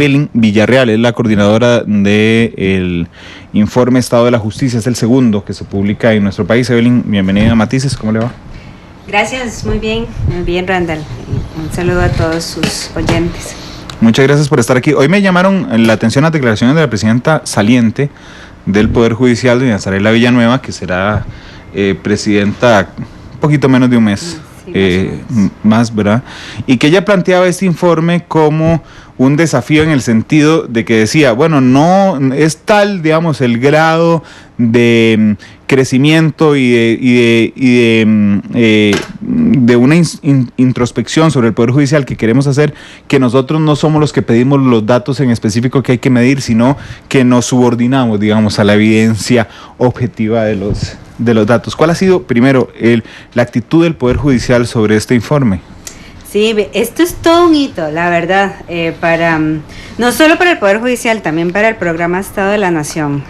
Evelyn Villarreal, es la coordinadora del informe Estado de la Justicia, es el segundo que se publica en nuestro país. Evelyn, bienvenida a Matices, ¿cómo le va? Gracias, muy bien, Randall. Un saludo a todos sus oyentes. Muchas gracias por estar aquí. Hoy me llamaron la atención las declaraciones de la presidenta saliente del Poder Judicial, doña Zarela Villanueva, que será presidenta un poquito menos de un mes. Más, ¿verdad? Y que ella planteaba este informe como un desafío en el sentido de que decía, bueno, no es tal, digamos, el grado de crecimiento y de una introspección sobre el Poder Judicial que queremos hacer, que nosotros no somos los que pedimos los datos en específico que hay que medir, sino que nos subordinamos, digamos, a la evidencia objetiva de los datos. ¿Cuál ha sido, primero, la actitud del Poder Judicial sobre este informe? Sí, esto es todo un hito, la verdad, no solo para el Poder Judicial, también para el programa Estado de la Nación.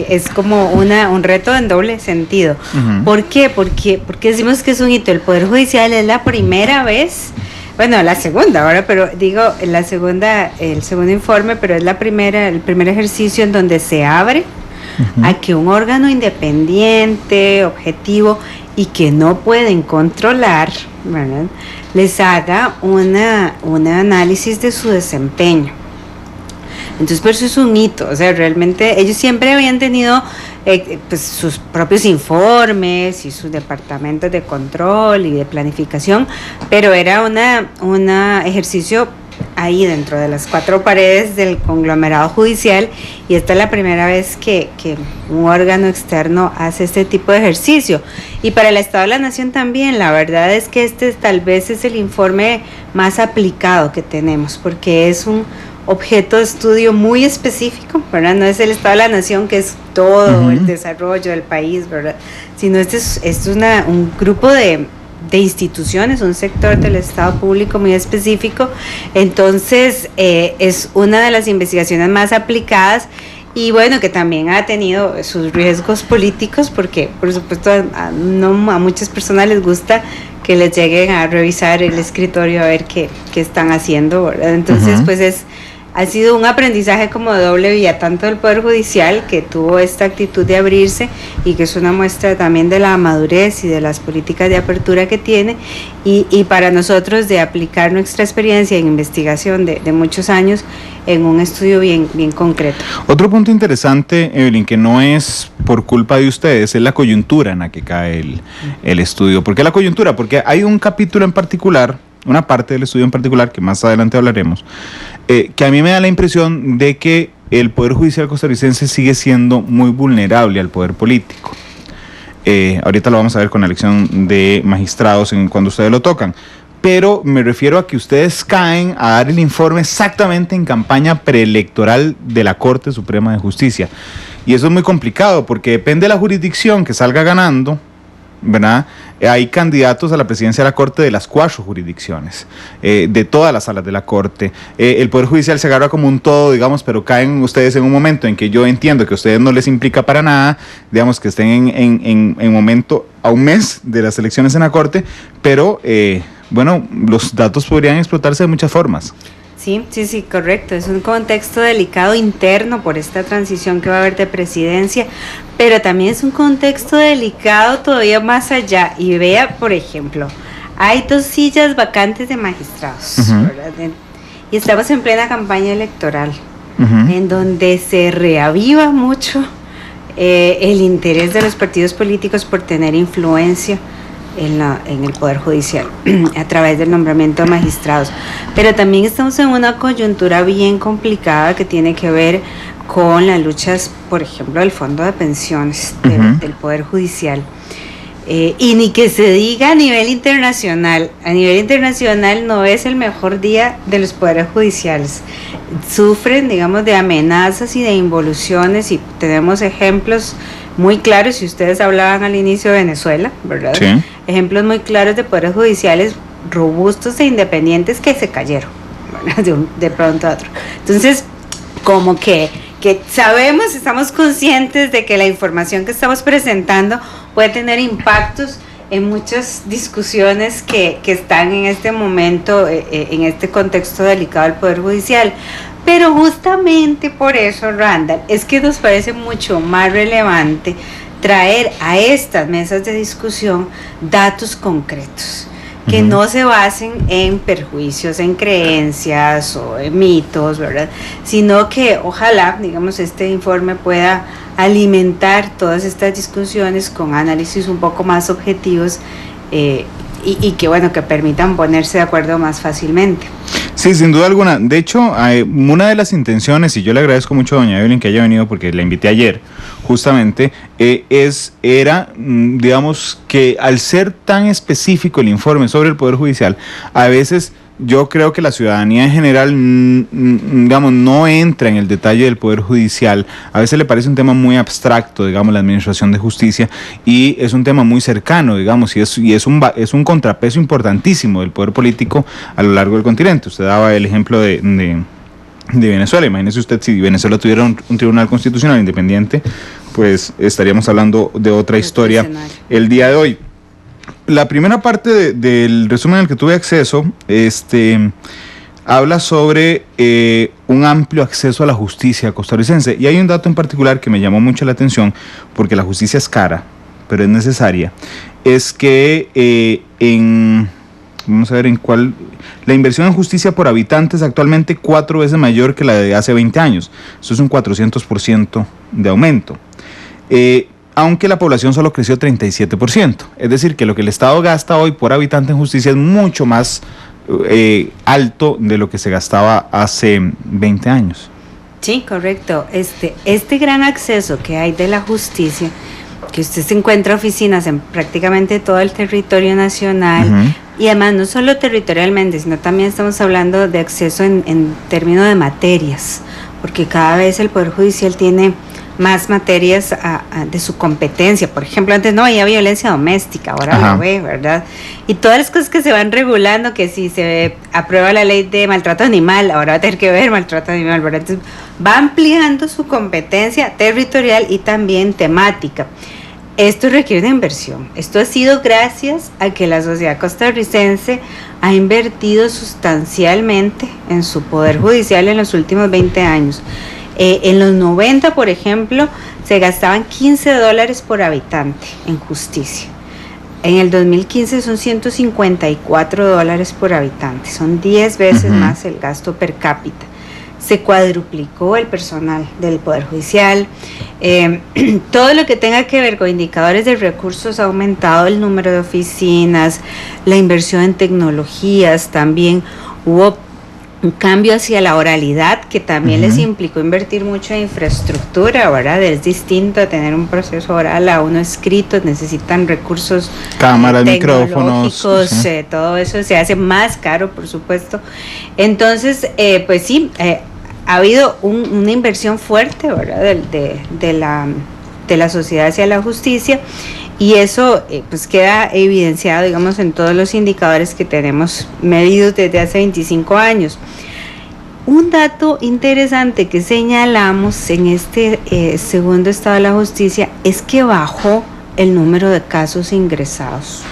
Es como un reto en doble sentido. Uh-huh. ¿Por qué? Porque decimos que es un hito. El Poder Judicial es la primera vez, bueno, la segunda ahora, pero digo el segundo informe, pero es el primer ejercicio en donde se abre uh-huh. a que un órgano independiente, objetivo y que no pueden controlar, ¿verdad?, les haga un análisis de su desempeño. Entonces, por eso es un hito. O sea, realmente ellos siempre habían tenido pues sus propios informes y sus departamentos de control y de planificación, pero era un ejercicio ahí dentro de las cuatro paredes del conglomerado judicial, y esta es la primera vez que un órgano externo hace este tipo de ejercicio. Y para el Estado de la Nación también, la verdad es que este tal vez es el informe más aplicado que tenemos, porque es un objeto de estudio muy específico, ¿verdad? No es el Estado de la Nación, que es todo uh-huh. el desarrollo del país, ¿verdad? Sino este es un grupo de instituciones, un sector del Estado público muy específico. Entonces es una de las investigaciones más aplicadas, y bueno, que también ha tenido sus riesgos políticos, porque por supuesto a muchas personas les gusta que les lleguen a revisar el escritorio a ver qué están haciendo, ¿verdad? Entonces uh-huh. pues ha sido un aprendizaje como de doble vía, tanto del Poder Judicial, que tuvo esta actitud de abrirse y que es una muestra también de la madurez y de las políticas de apertura que tiene, y para nosotros de aplicar nuestra experiencia en investigación de muchos años en un estudio bien concreto. Otro punto interesante, Evelyn, que no es por culpa de ustedes, es la coyuntura en la que cae el estudio. ¿Por qué la coyuntura? Porque hay un capítulo en particular, una parte del estudio en particular, que más adelante hablaremos, que a mí me da la impresión de que el Poder Judicial costarricense sigue siendo muy vulnerable al poder político. Ahorita lo vamos a ver con la elección de magistrados cuando ustedes lo tocan, pero me refiero a que ustedes caen a dar el informe exactamente en campaña preelectoral de la Corte Suprema de Justicia, y eso es muy complicado porque depende de la jurisdicción que salga ganando, ¿verdad? Hay candidatos a la presidencia de la Corte de las 4 jurisdicciones, de todas las salas de la Corte. El Poder Judicial se agarra como un todo, digamos, pero caen ustedes en un momento en que yo entiendo que a ustedes no les implica para nada, digamos, que estén en momento a un mes de las elecciones en la Corte, pero bueno, los datos podrían explotarse de muchas formas. Sí, correcto. Es un contexto delicado interno por esta transición que va a haber de presidencia, pero también es un contexto delicado todavía más allá. Y vea, por ejemplo, hay 2 sillas vacantes de magistrados, uh-huh. ¿verdad? Y estamos en plena campaña electoral, uh-huh. en donde se reaviva mucho el interés de los partidos políticos por tener influencia en el Poder Judicial a través del nombramiento de magistrados, pero también estamos en una coyuntura bien complicada que tiene que ver con las luchas, por ejemplo, del Fondo de Pensiones uh-huh. del Poder Judicial, y ni que se diga a nivel internacional no es el mejor día de los poderes judiciales. Sufren, digamos, de amenazas y de involuciones, y tenemos ejemplos muy claros. Si ustedes hablaban al inicio de Venezuela, ¿verdad? Sí. Ejemplos muy claros de poderes judiciales robustos e independientes que se cayeron, ¿verdad? De pronto a otro. Entonces, como que sabemos, estamos conscientes de que la información que estamos presentando puede tener impactos en muchas discusiones que están en este momento, en este contexto delicado del Poder Judicial, Pero justamente por eso, Randall, es que nos parece mucho más relevante traer a estas mesas de discusión datos concretos, que no se basen en perjuicios, en creencias o en mitos, ¿verdad? Sino que ojalá, digamos, este informe pueda alimentar todas estas discusiones con análisis un poco más objetivos y que, bueno, que permitan ponerse de acuerdo más fácilmente. Sí, sin duda alguna. De hecho, una de las intenciones, y yo le agradezco mucho a doña Evelyn que haya venido porque la invité ayer, justamente, era, digamos, que al ser tan específico el informe sobre el Poder Judicial, a veces yo creo que la ciudadanía en general, digamos, no entra en el detalle del Poder Judicial. A veces le parece un tema muy abstracto, digamos, la administración de justicia, y es un tema muy cercano, digamos, y es un contrapeso importantísimo del poder político a lo largo del continente. Usted daba el ejemplo de Venezuela. Imagínese usted, si Venezuela tuviera un tribunal constitucional independiente, pues estaríamos hablando de otra historia el día de hoy. La primera parte del resumen al que tuve acceso, habla sobre un amplio acceso a la justicia costarricense, y hay un dato en particular que me llamó mucho la atención, porque la justicia es cara, pero es necesaria. Es que vamos a ver en cuál, la inversión en justicia por habitante es actualmente 4 veces mayor que la de hace 20 años. Eso es un 400% de aumento. Aunque la población solo creció 37%. Es decir, que lo que el Estado gasta hoy por habitante en justicia es mucho más alto de lo que se gastaba hace 20 años. Sí, correcto. Este gran acceso que hay de la justicia, que usted se encuentra oficinas en prácticamente todo el territorio nacional, y además no solo territorialmente, sino también estamos hablando de acceso en términos de materias, porque cada vez el Poder Judicial tiene más materias de su competencia. Por ejemplo, antes no había violencia doméstica, ahora lo ve, ¿verdad? Y todas las cosas que se van regulando, que si se aprueba la ley de maltrato animal, ahora va a tener que ver maltrato animal, ¿verdad? Entonces va ampliando su competencia territorial y también temática. Esto requiere una inversión. Esto ha sido gracias a que la sociedad costarricense ha invertido sustancialmente en su poder judicial en los últimos 20 años. En los 90, por ejemplo, se gastaban $15 por habitante en justicia. En el 2015 son $154 por habitante. Son 10 veces más el gasto per cápita. Se cuadruplicó el personal del Poder Judicial. Todo lo que tenga que ver con indicadores de recursos ha aumentado, el número de oficinas, la inversión en tecnologías. También hubo un cambio hacia la oralidad, que también les implicó invertir mucho en infraestructura, ¿verdad? Es distinto a tener un proceso oral a uno escrito, necesitan recursos, cámaras, micrófonos, todo eso se hace más caro, por supuesto. Entonces, pues sí, ha habido una inversión fuerte, ¿verdad? De la sociedad hacia la justicia, y eso pues queda evidenciado, digamos, en todos los indicadores que tenemos medidos desde hace 25 años. Un dato interesante que señalamos en este segundo estado de la justicia es que bajó el número de casos ingresados,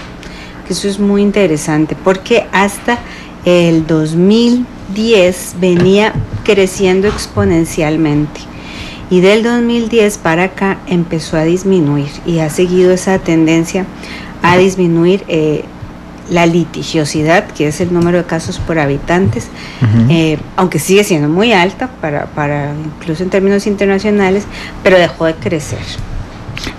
que eso es muy interesante, porque hasta el 2010 venía creciendo exponencialmente, y del 2010 para acá empezó a disminuir, y ha seguido esa tendencia a disminuir la litigiosidad, que es el número de casos por habitantes, aunque sigue siendo muy alta para incluso en términos internacionales, pero dejó de crecer.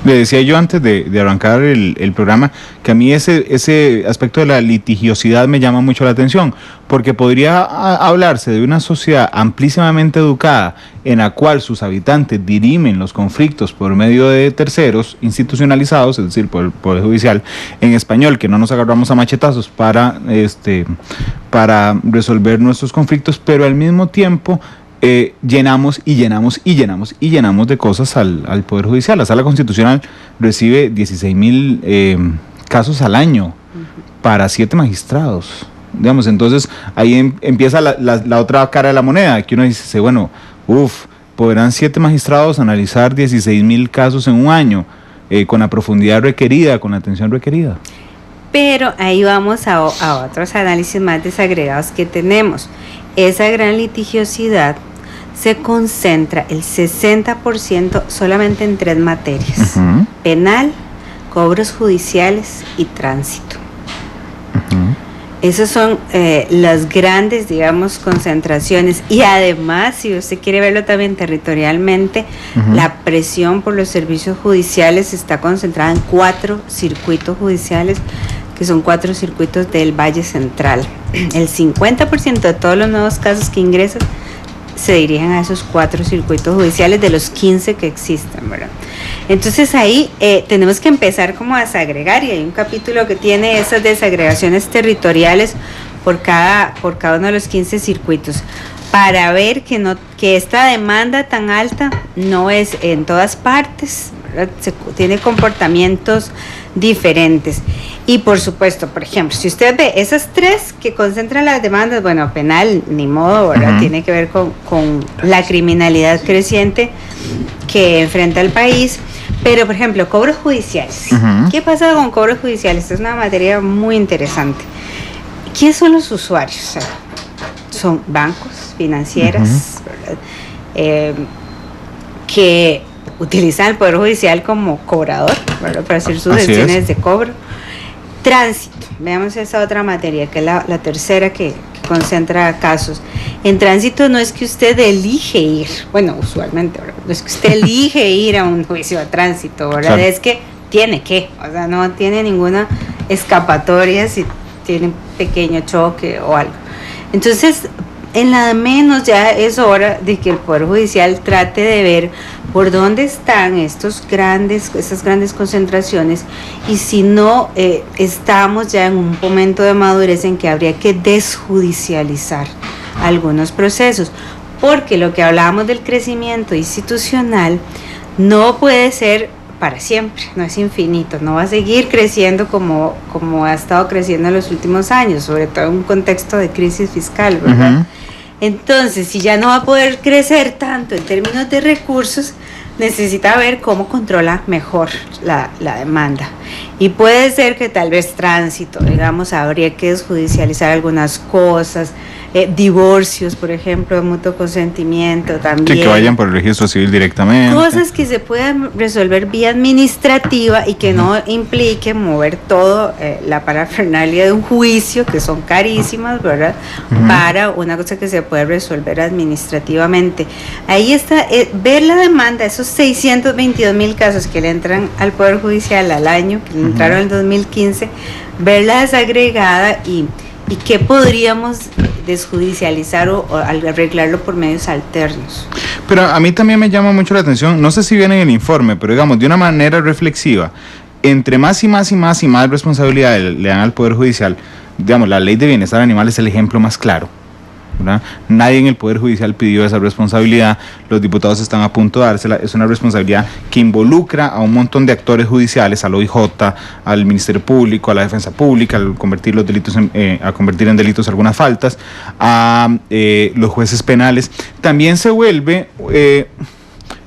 Le decía yo antes de arrancar el programa que a mí ese aspecto de la litigiosidad me llama mucho la atención, porque podría hablarse de una sociedad amplísimamente educada en la cual sus habitantes dirimen los conflictos por medio de terceros institucionalizados, es decir, por el Poder Judicial, en español, que no nos agarramos a machetazos para resolver nuestros conflictos, pero al mismo tiempo llenamos de cosas al Poder Judicial. La Sala Constitucional recibe 16,000 casos al año para 7 magistrados. Digamos, entonces ahí empieza la otra cara de la moneda, que uno dice, bueno, ¿podrán 7 magistrados analizar 16,000 casos en un año con la profundidad requerida, con la atención requerida? Pero ahí vamos a otros análisis más desagregados que tenemos. Esa gran litigiosidad se concentra el 60% solamente en 3 materias: penal, cobros judiciales y tránsito. Esas son las grandes, digamos, concentraciones. Y además, si usted quiere verlo también territorialmente, la presión por los servicios judiciales está concentrada en 4 circuitos judiciales, que son 4 circuitos del Valle Central. El 50% de todos los nuevos casos que ingresan se dirigen a esos 4 circuitos judiciales de los 15 que existen, ¿verdad? Entonces ahí tenemos que empezar como a desagregar, y hay un capítulo que tiene esas desagregaciones territoriales por cada uno de los 15 circuitos, para ver que esta demanda tan alta no es en todas partes, ¿verdad? Tiene comportamientos diferentes. Y por supuesto, por ejemplo, si usted ve esas 3 que concentran las demandas, bueno, penal, ni modo, ¿verdad? Tiene que ver con la criminalidad creciente que enfrenta el país. Pero, por ejemplo, cobros judiciales. ¿Qué pasa con cobros judiciales? Esta es una materia muy interesante. ¿Quiénes son los usuarios? Son bancos, financieras, ¿verdad? Que utilizan el Poder Judicial como cobrador, ¿verdad? Para hacer sus gestiones de cobro. Tránsito, veamos esa otra materia, que es la tercera que concentra casos. En tránsito no es que usted elige ir, bueno, usualmente, ¿verdad? No es que usted elige ir a un juicio de tránsito, ¿verdad? Claro. Es que tiene que, o sea, no tiene ninguna escapatoria si tiene un pequeño choque o algo. Entonces, en la de menos ya es hora de que el Poder Judicial trate de ver por dónde están esas grandes concentraciones, y si no estamos ya en un momento de madurez en que habría que desjudicializar algunos procesos, porque lo que hablábamos del crecimiento institucional no puede ser para siempre, no es infinito, no va a seguir creciendo como ha estado creciendo en los últimos años, sobre todo en un contexto de crisis fiscal, ¿verdad? Entonces, si ya no va a poder crecer tanto en términos de recursos, necesita ver cómo controla mejor la demanda. Y puede ser que tal vez tránsito, digamos, habría que desjudicializar algunas cosas, divorcios, por ejemplo, de mutuo consentimiento también. Sí, que vayan por el registro civil directamente. Cosas que se puedan resolver vía administrativa y que no implique mover todo la parafernalia de un juicio, que son carísimas, ¿verdad? Para una cosa que se puede resolver administrativamente. Ahí está, ver la demanda, esos 622,000 casos que le entran al Poder Judicial al año, que le entraron en el 2015, verla desagregada y qué podríamos desjudicializar o arreglarlo por medios alternos. Pero a mí también me llama mucho la atención, no sé si viene en el informe, pero digamos, de una manera reflexiva, entre más responsabilidad le dan al Poder Judicial, digamos, la Ley de Bienestar Animal es el ejemplo más claro, ¿verdad? Nadie en el Poder Judicial pidió esa responsabilidad, los diputados están a punto de dársela, es una responsabilidad que involucra a un montón de actores judiciales, al OIJ, al Ministerio Público, a la Defensa Pública, al convertir los delitos a convertir en delitos algunas faltas, a los jueces penales. También se vuelve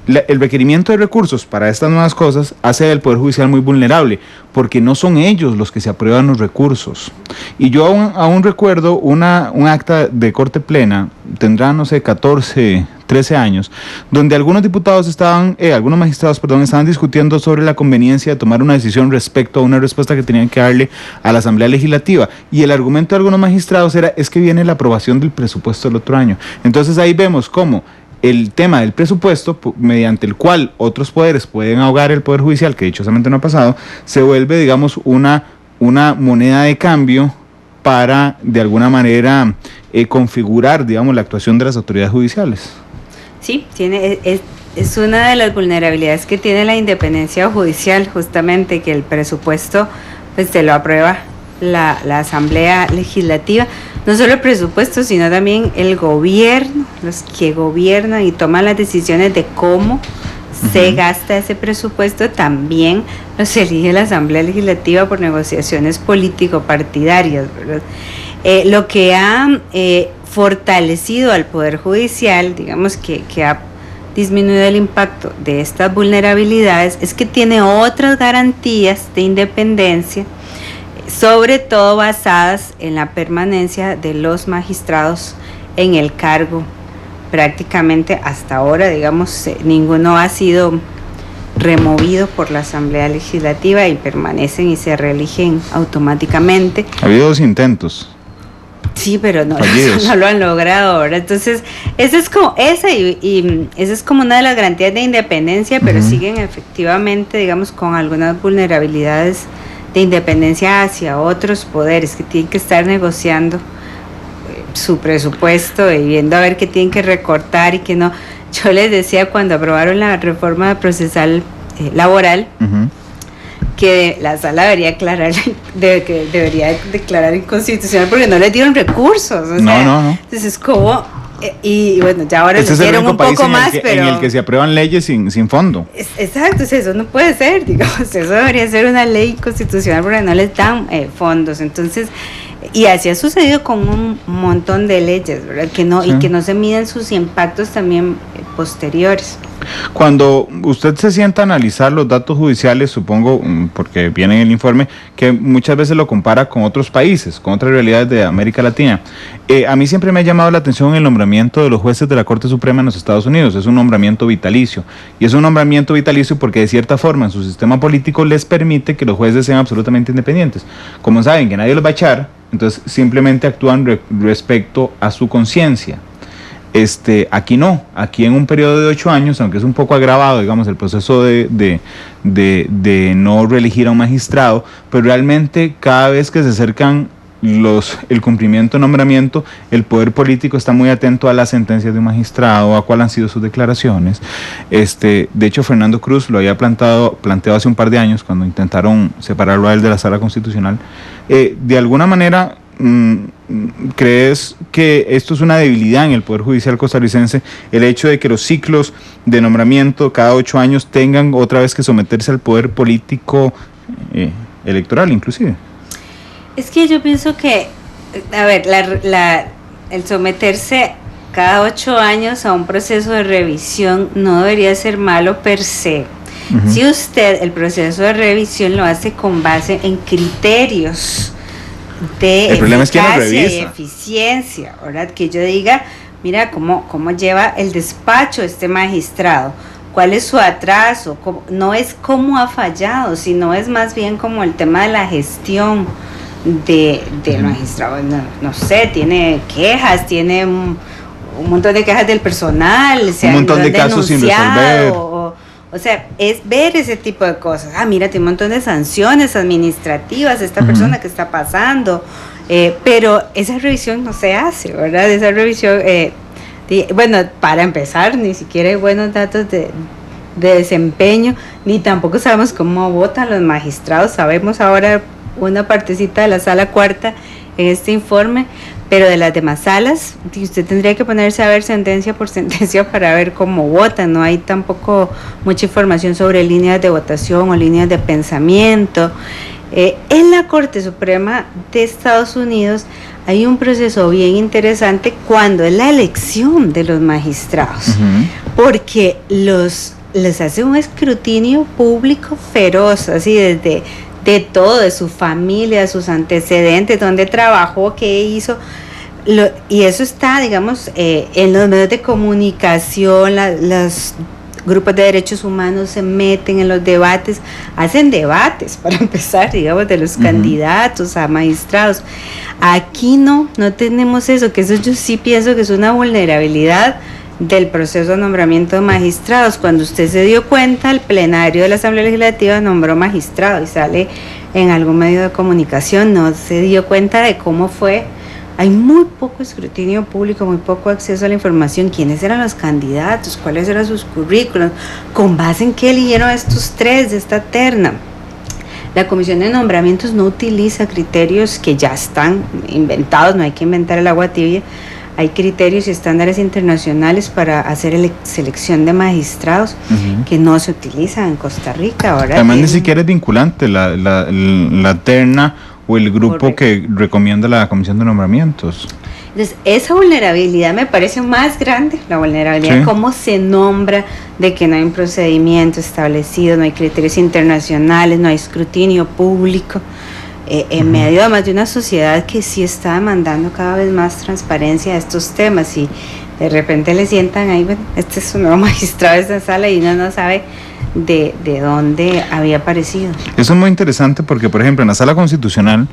el requerimiento de recursos para estas nuevas cosas hace al Poder Judicial muy vulnerable, porque no son ellos los que se aprueban los recursos. Y yo aún recuerdo un acta de corte plena, tendrá, no sé, 14, 13 años, donde algunos magistrados estaban discutiendo sobre la conveniencia de tomar una decisión respecto a una respuesta que tenían que darle a la Asamblea Legislativa. Y el argumento de algunos magistrados es que viene la aprobación del presupuesto del otro año. Entonces ahí vemos cómo el tema del presupuesto, mediante el cual otros poderes pueden ahogar el Poder Judicial, que dichosamente no ha pasado, se vuelve, digamos, una moneda de cambio para, de alguna manera, configurar, digamos, la actuación de las autoridades judiciales. Sí, es una de las vulnerabilidades que tiene la independencia judicial, justamente, que el presupuesto pues se lo aprueba la Asamblea Legislativa. No solo el presupuesto, sino también el gobierno, los que gobiernan y toman las decisiones de cómo se gasta ese presupuesto, también los elige la Asamblea Legislativa por negociaciones político-partidarias, ¿verdad? Lo que ha fortalecido al Poder Judicial, digamos que ha disminuido el impacto de estas vulnerabilidades, es que tiene otras garantías de independencia, sobre todo basadas en la permanencia de los magistrados en el cargo prácticamente hasta ahora, digamos, ninguno ha sido removido por la Asamblea Legislativa y permanecen y se reeligen automáticamente. Ha habido 2 intentos. Sí, pero no lo han logrado, ¿verdad? Entonces, esa es como una de las garantías de independencia, pero siguen efectivamente, digamos, con algunas vulnerabilidades de independencia hacia otros poderes que tienen que estar negociando su presupuesto y viendo a ver qué tienen que recortar y qué no. Yo les decía cuando aprobaron la reforma procesal laboral, que la sala debería declarar inconstitucional porque no les dieron recursos. No. Entonces es como, y bueno, ya ahora les dieron un poco más, pero en el que se aprueban leyes sin fondo. Exacto, eso no puede ser, digamos, eso debería ser una ley constitucional porque no les dan fondos. Entonces, y así ha sucedido con un montón de leyes, ¿verdad? Y que no se miden sus impactos también posteriores. Cuando usted se sienta a analizar los datos judiciales, supongo, porque viene en el informe, que muchas veces lo compara con otros países, con otras realidades de América Latina. A mí siempre me ha llamado la atención el nombramiento de los jueces de la Corte Suprema en los Estados Unidos. Es un nombramiento vitalicio. Y es un nombramiento vitalicio porque de cierta forma en su sistema político les permite que los jueces sean absolutamente independientes. Como saben que nadie los va a echar, entonces simplemente actúan respecto a su conciencia. Aquí no, aquí en un periodo de 8 años, aunque es un poco agravado, digamos, el proceso de no reelegir a un magistrado, pero realmente cada vez que se acercan el cumplimiento de nombramiento, el poder político está muy atento a las sentencias de un magistrado, a cuáles han sido sus declaraciones. De hecho, Fernando Cruz lo había planteado hace un par de años, cuando intentaron separarlo a él de la Sala Constitucional. De alguna manera, ¿crees que esto es una debilidad en el Poder Judicial costarricense, el hecho de que los ciclos de nombramiento cada 8 años tengan otra vez que someterse al poder político electoral inclusive? Es que yo pienso que, a ver, el someterse cada 8 años a un proceso de revisión no debería ser malo per se. Si usted el proceso de revisión lo hace con base en criterios de eficacia y eficiencia, ¿verdad? Que yo diga, mira cómo lleva el despacho este magistrado, cuál es su atraso, no es cómo ha fallado, sino es más bien como el tema de la gestión del magistrado. No sé, tiene quejas, tiene un montón de quejas del personal, un montón de casos sin resolver. O sea, es ver ese tipo de cosas. Mira, tiene un montón de sanciones administrativas, esta persona que está pasando, pero esa revisión no se hace, ¿verdad? Esa revisión, bueno, para empezar, ni siquiera hay buenos datos de desempeño, ni tampoco sabemos cómo votan los magistrados. Sabemos ahora una partecita de la sala cuarta en este informe, pero de las demás salas, usted tendría que ponerse a ver sentencia por sentencia para ver cómo votan. No hay tampoco mucha información sobre líneas de votación o líneas de pensamiento. En la Corte Suprema de Estados Unidos hay un proceso bien interesante cuando es la elección de los magistrados, porque les hace un escrutinio público feroz, así desde de todo, de su familia, sus antecedentes, dónde trabajó, qué hizo, y eso está, digamos, en los medios de comunicación. Los grupos de derechos humanos se meten en los debates, hacen debates para empezar, digamos, de los candidatos a magistrados. Aquí no tenemos eso, que eso yo sí pienso que es una vulnerabilidad del proceso de nombramiento de magistrados. Cuando usted se dio cuenta, el plenario de la Asamblea Legislativa nombró magistrado y sale en algún medio de comunicación, no se dio cuenta de cómo fue. Hay muy poco escrutinio público, muy poco acceso a la información. ¿Quiénes eran los candidatos? ¿Cuáles eran sus currículos? ¿Con base en qué eligieron a estos 3 de esta terna? La Comisión de Nombramientos no utiliza criterios que ya están inventados, no hay que inventar el agua tibia. Hay criterios y estándares internacionales para hacer selección de magistrados que no se utilizan en Costa Rica. Ahora además ni siquiera es vinculante la terna o el grupo. Correcto. Que recomienda la Comisión de Nombramientos. Entonces, esa vulnerabilidad me parece más grande, la vulnerabilidad, cómo se nombra, de que no hay un procedimiento establecido, no hay criterios internacionales, no hay escrutinio público. En medio además de una sociedad que sí está demandando cada vez más transparencia a estos temas, y de repente le sientan ahí, bueno, este es un nuevo magistrado de esta sala y uno no sabe de dónde había aparecido. Eso es muy interesante porque, por ejemplo, en la sala constitucional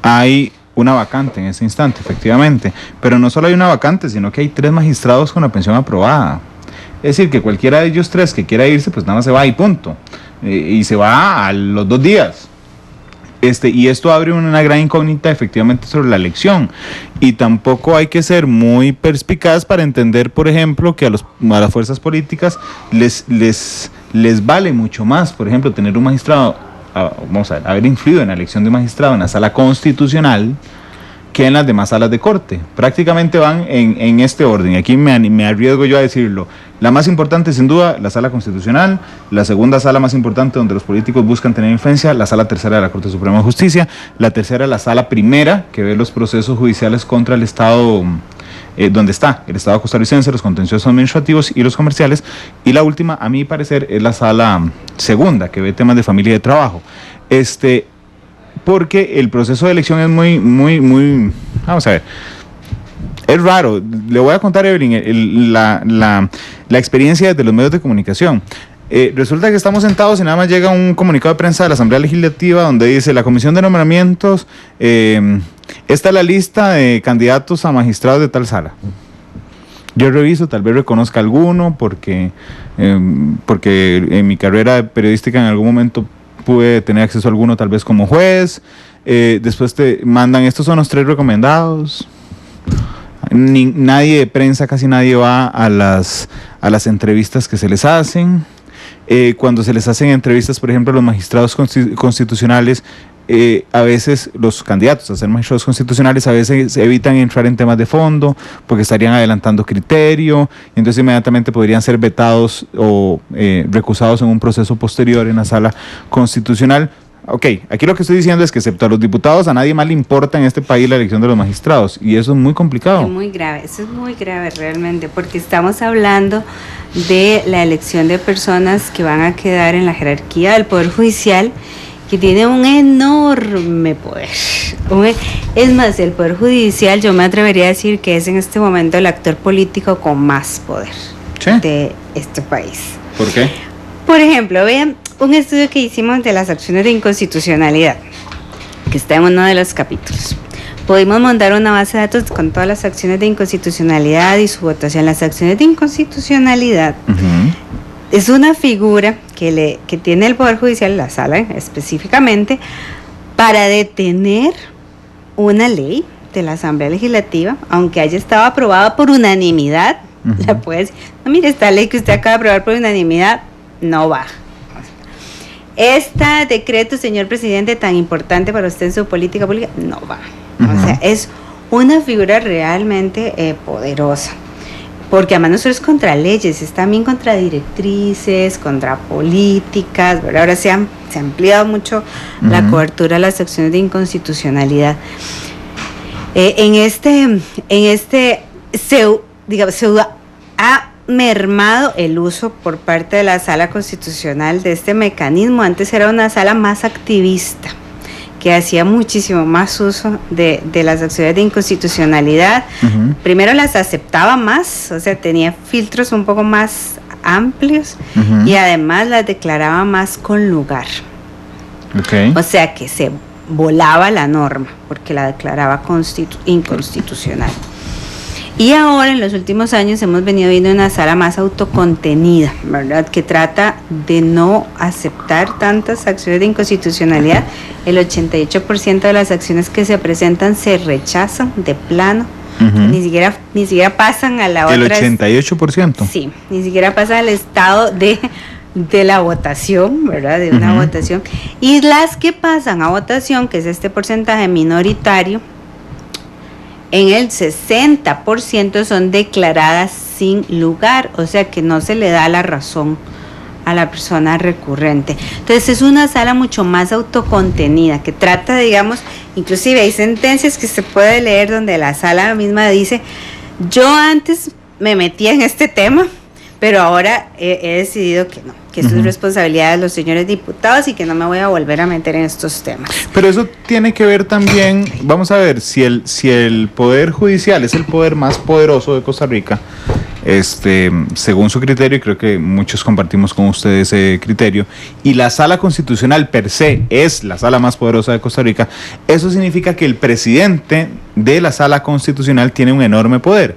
hay una vacante en ese instante, efectivamente, pero no solo hay una vacante, sino que hay 3 magistrados con la pensión aprobada. Es decir, que cualquiera de ellos 3 que quiera irse, pues nada más se va y punto. Y se va a los 2 días. Y esto abre una gran incógnita efectivamente sobre la elección. Y tampoco hay que ser muy perspicaz para entender, por ejemplo, que a las fuerzas políticas les vale mucho más, por ejemplo, tener un magistrado, vamos a ver, haber influido en la elección de un magistrado en la sala constitucional que en las demás salas de corte. Prácticamente van en este orden. Y aquí me arriesgo yo a decirlo. La más importante, sin duda, la sala constitucional. La segunda sala más importante donde los políticos buscan tener influencia, la sala tercera de la Corte Suprema de Justicia. La tercera, la sala primera, que ve los procesos judiciales contra el Estado, donde está el Estado costarricense, los contenciosos administrativos y los comerciales. Y la última, a mi parecer, es la sala segunda, que ve temas de familia y de trabajo. Porque el proceso de elección es muy, vamos a ver, es raro. Le voy a contar, Evelyn, la experiencia desde los medios de comunicación. Resulta que estamos sentados y nada más llega un comunicado de prensa de la Asamblea Legislativa donde dice: la Comisión de Nombramientos, esta es la lista de candidatos a magistrados de tal sala. Yo reviso, tal vez reconozca alguno, porque en mi carrera periodística en algún momento pude tener acceso a alguno, tal vez como juez. Después te mandan: estos son los 3 recomendados. Nadie de prensa, casi nadie va a las entrevistas que se les hacen. Cuando se les hacen entrevistas, por ejemplo, a los magistrados constitucionales, a veces los candidatos a ser magistrados constitucionales a veces evitan entrar en temas de fondo porque estarían adelantando criterio, y entonces inmediatamente podrían ser vetados o recusados en un proceso posterior en la sala constitucional. Ok, aquí lo que estoy diciendo es que excepto a los diputados, a nadie más le importa en este país la elección de los magistrados, y eso es muy complicado. Es muy grave, eso es muy grave realmente, porque estamos hablando de la elección de personas que van a quedar en la jerarquía del Poder Judicial, que tiene un enorme poder. Es más, el Poder Judicial, yo me atrevería a decir que es en este momento el actor político con más poder, ¿sí?, de este país. ¿Por qué? Por ejemplo, vean un estudio que hicimos de las acciones de inconstitucionalidad, que está en uno de los capítulos. Pudimos montar una base de datos con todas las acciones de inconstitucionalidad y su votación. Las acciones de inconstitucionalidad es una figura que tiene el Poder Judicial, la sala específicamente, para detener una ley de la Asamblea Legislativa, aunque haya estado aprobada por unanimidad. La puede decir: no, mire, esta ley que usted acaba de aprobar por unanimidad no va. Este decreto, señor presidente, tan importante para usted en su política pública, no va. O sea, es una figura realmente poderosa. Porque además no solo es contra leyes, es también contra directrices, contra políticas, ¿verdad? Ahora se ha ampliado mucho la cobertura de las acciones de inconstitucionalidad. Se ha mermado el uso por parte de la sala constitucional de este mecanismo. Antes era una sala más activista, que hacía muchísimo más uso de las acciones de inconstitucionalidad. Primero las aceptaba más, o sea, tenía filtros un poco más amplios, y además las declaraba más con lugar. O sea, que se volaba la norma porque la declaraba inconstitucional. Y ahora, en los últimos años, hemos venido viendo una sala más autocontenida, ¿verdad?, que trata de no aceptar tantas acciones de inconstitucionalidad. El 88% de las acciones que se presentan se rechazan de plano. Ni siquiera pasan a la otra. ¿El 88%? Sí, ni siquiera pasan al estado de la votación, ¿verdad?, de una votación. Y las que pasan a votación, que es este porcentaje minoritario, en el 60% son declaradas sin lugar, o sea que no se le da la razón a la persona recurrente. Entonces es una sala mucho más autocontenida, que trata, digamos, inclusive hay sentencias que se puede leer donde la sala misma dice: yo antes me metía en este tema, pero ahora he decidido que no, que eso es responsabilidad de los señores diputados y que no me voy a volver a meter en estos temas. Pero eso tiene que ver también, vamos a ver, si el Poder Judicial es el poder más poderoso de Costa Rica, según su criterio, y creo que muchos compartimos con ustedes ese criterio, y la Sala Constitucional per se es la sala más poderosa de Costa Rica, eso significa que el presidente de la Sala Constitucional tiene un enorme poder.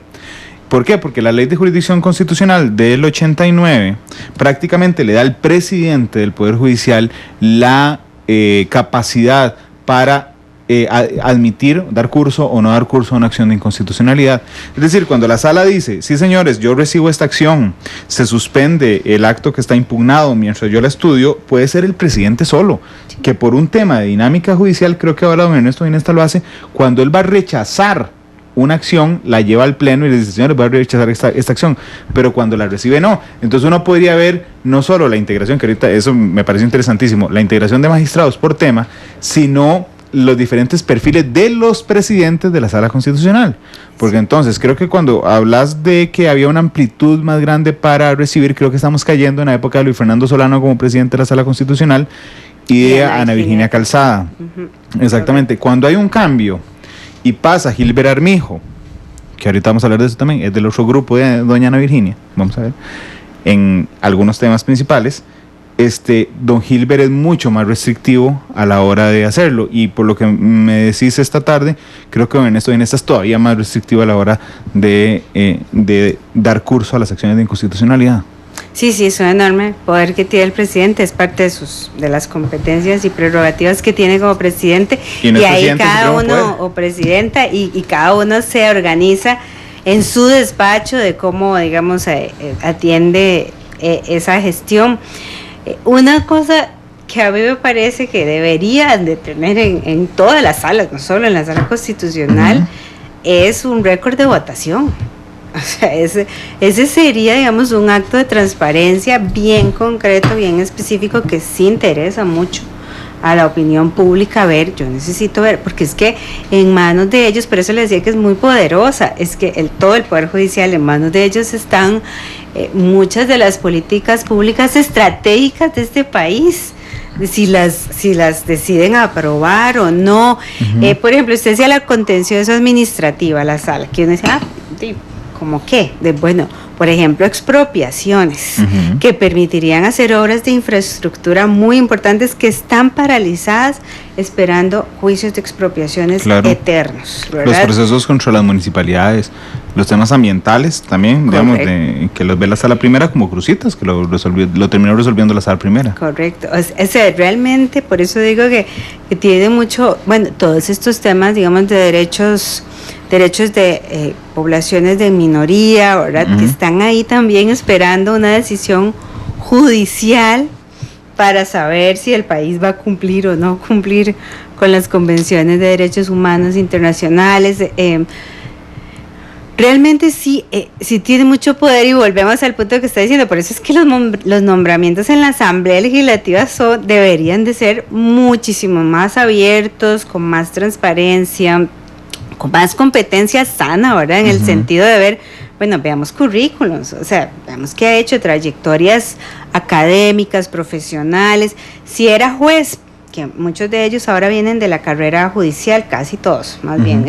¿Por qué? Porque la Ley de Jurisdicción Constitucional del 89 prácticamente le da al presidente del Poder Judicial la capacidad para admitir, dar curso o no dar curso a una acción de inconstitucionalidad. Es decir, cuando la sala dice, sí señores, yo recibo esta acción, se suspende el acto que está impugnado mientras yo la estudio, puede ser el presidente solo, que por un tema de dinámica judicial, creo que ahora don Ernesto Ginesta lo hace, cuando él va a rechazar una acción, la lleva al pleno y le dice, señores, voy a rechazar esta acción, pero cuando la recibe no. Entonces uno podría ver no solo la integración, que ahorita eso me parece interesantísimo, la integración de magistrados por tema, sino los diferentes perfiles de los presidentes de la Sala Constitucional. Porque entonces creo que cuando hablas de que había una amplitud más grande para recibir, creo que estamos cayendo en la época de Luis Fernando Solano como presidente de la Sala Constitucional y de Ana Virginia Calzada. Exactamente. Cuando hay un cambio y pasa Gilbert Armijo, que ahorita vamos a hablar de eso también, es del otro grupo de doña Ana Virginia, vamos a ver, en algunos temas principales, don Gilbert es mucho más restrictivo a la hora de hacerlo, y por lo que me decís esta tarde, creo que don Ernesto Ginesta es todavía más restrictivo a la hora de dar curso a las acciones de inconstitucionalidad. Sí, es un enorme poder que tiene el presidente, es parte de las competencias y prerrogativas que tiene como presidente, y ahí cada uno, o presidenta, y cada uno se organiza en su despacho de cómo, digamos, atiende esa gestión. Una cosa que a mí me parece que deberían de tener en todas las salas, no solo en la Sala Constitucional, es un récord de votación. O sea, ese sería, digamos, un acto de transparencia bien concreto, bien específico, que sí interesa mucho a la opinión pública ver. Yo necesito ver, porque es que en manos de ellos, por eso les decía que es muy poderosa, es que todo el Poder Judicial, en manos de ellos están muchas de las políticas públicas estratégicas de este país, si las deciden aprobar o no. Por ejemplo, usted decía la contencioso administrativa, la sala, que uno dice, ¿cómo qué? Bueno, por ejemplo, expropiaciones que permitirían hacer obras de infraestructura muy importantes que están paralizadas esperando juicios de expropiaciones eternos, ¿verdad? Los procesos contra las municipalidades, los temas ambientales también, digamos, que los ve la Sala Primera como crucitas, que lo terminó resolviendo la Sala Primera. Correcto. O sea, realmente, por eso digo que tiene mucho, bueno, todos estos temas, digamos, de derechos de poblaciones de minoría, ¿verdad? Que están ahí también esperando una decisión judicial para saber si el país va a cumplir o no cumplir con las convenciones de derechos humanos internacionales. Realmente sí tiene mucho poder, y volvemos al punto que está diciendo. Por eso es que los nombramientos en la Asamblea Legislativa deberían de ser muchísimo más abiertos, con más transparencia, con más competencia sana, ¿verdad? En el sentido de ver, bueno, veamos currículums, o sea, veamos qué ha hecho, trayectorias académicas, profesionales. Si era juez, que muchos de ellos ahora vienen de la carrera judicial, casi todos, más bien,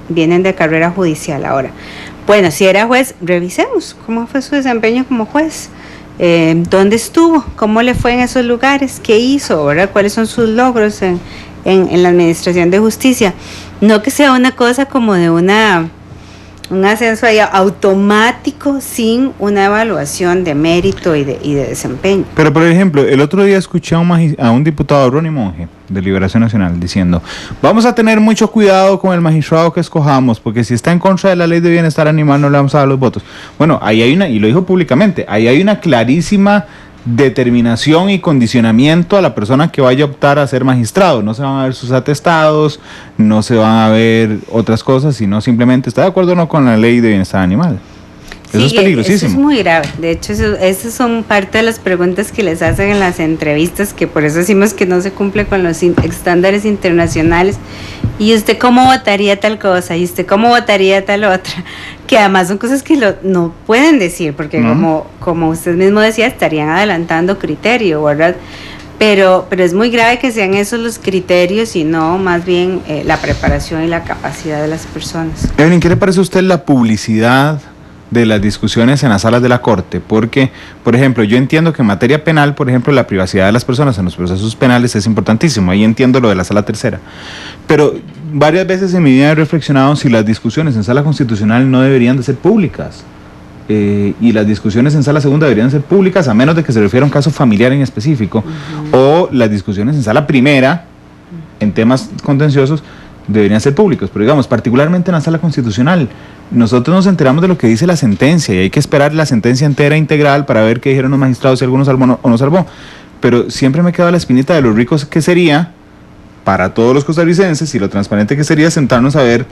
vienen de carrera judicial ahora. Bueno, si era juez, revisemos cómo fue su desempeño como juez. ¿Dónde estuvo? ¿Cómo le fue en esos lugares? ¿Qué hizo? ¿Verdad? ¿Cuáles son sus logros en la administración de justicia? No que sea una cosa como de un ascenso ahí automático sin una evaluación de mérito y de desempeño. Pero, por ejemplo, el otro día escuché a un diputado, Ronnie Monge, de Liberación Nacional, diciendo, vamos a tener mucho cuidado con el magistrado que escojamos, porque si está en contra de la ley de bienestar animal no le vamos a dar los votos. Bueno, ahí hay y lo dijo públicamente, ahí hay una clarísima determinación y condicionamiento a la persona que vaya a optar a ser magistrado. No se van a ver sus atestados, no se van a ver otras cosas, sino simplemente está de acuerdo o no con la ley de bienestar animal. Eso es peligrosísimo. Eso es muy grave. De hecho, esas son parte de las preguntas que les hacen en las entrevistas, que por eso decimos que no se cumple con los estándares internacionales, ¿y usted cómo votaría tal cosa? ¿Y usted cómo votaría tal otra? Que además son cosas que no pueden decir, porque como usted mismo decía, estarían adelantando criterio, ¿verdad? Pero es muy grave que sean esos los criterios y no más bien la preparación y la capacidad de las personas. Evelyn, ¿qué le parece a usted la publicidad de las discusiones en las salas de la Corte? Porque, por ejemplo, yo entiendo que en materia penal, por ejemplo, la privacidad de las personas en los procesos penales es importantísimo, ahí entiendo lo de la sala tercera, pero varias veces en mi vida he reflexionado si las discusiones en sala constitucional no deberían de ser públicas. Y las discusiones en sala segunda deberían ser públicas, a menos de que se refiera a un caso familiar en específico, o las discusiones en sala primera, en temas contenciosos, deberían ser públicos. Pero digamos, particularmente en la sala constitucional, nosotros nos enteramos de lo que dice la sentencia, y hay que esperar la sentencia entera, integral, para ver qué dijeron los magistrados, si alguno salvó o no salvó. Pero siempre me queda la espinita de lo ricos que sería, para todos los costarricenses, y lo transparente que sería sentarnos a ver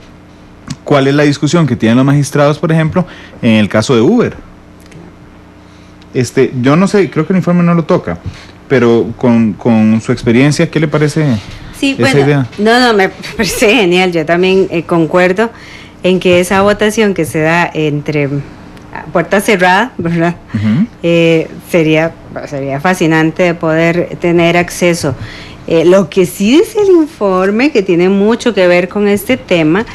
cuál es la discusión que tienen los magistrados, por ejemplo, en el caso de Uber. Yo no sé, creo que el informe no lo toca, pero con su experiencia, ¿qué le parece esa idea? No, me parece genial. Yo también concuerdo en que esa votación que se da entre puerta cerrada, ¿verdad? Sería fascinante de poder tener acceso. Lo que sí dice el informe, que tiene mucho que ver con este tema,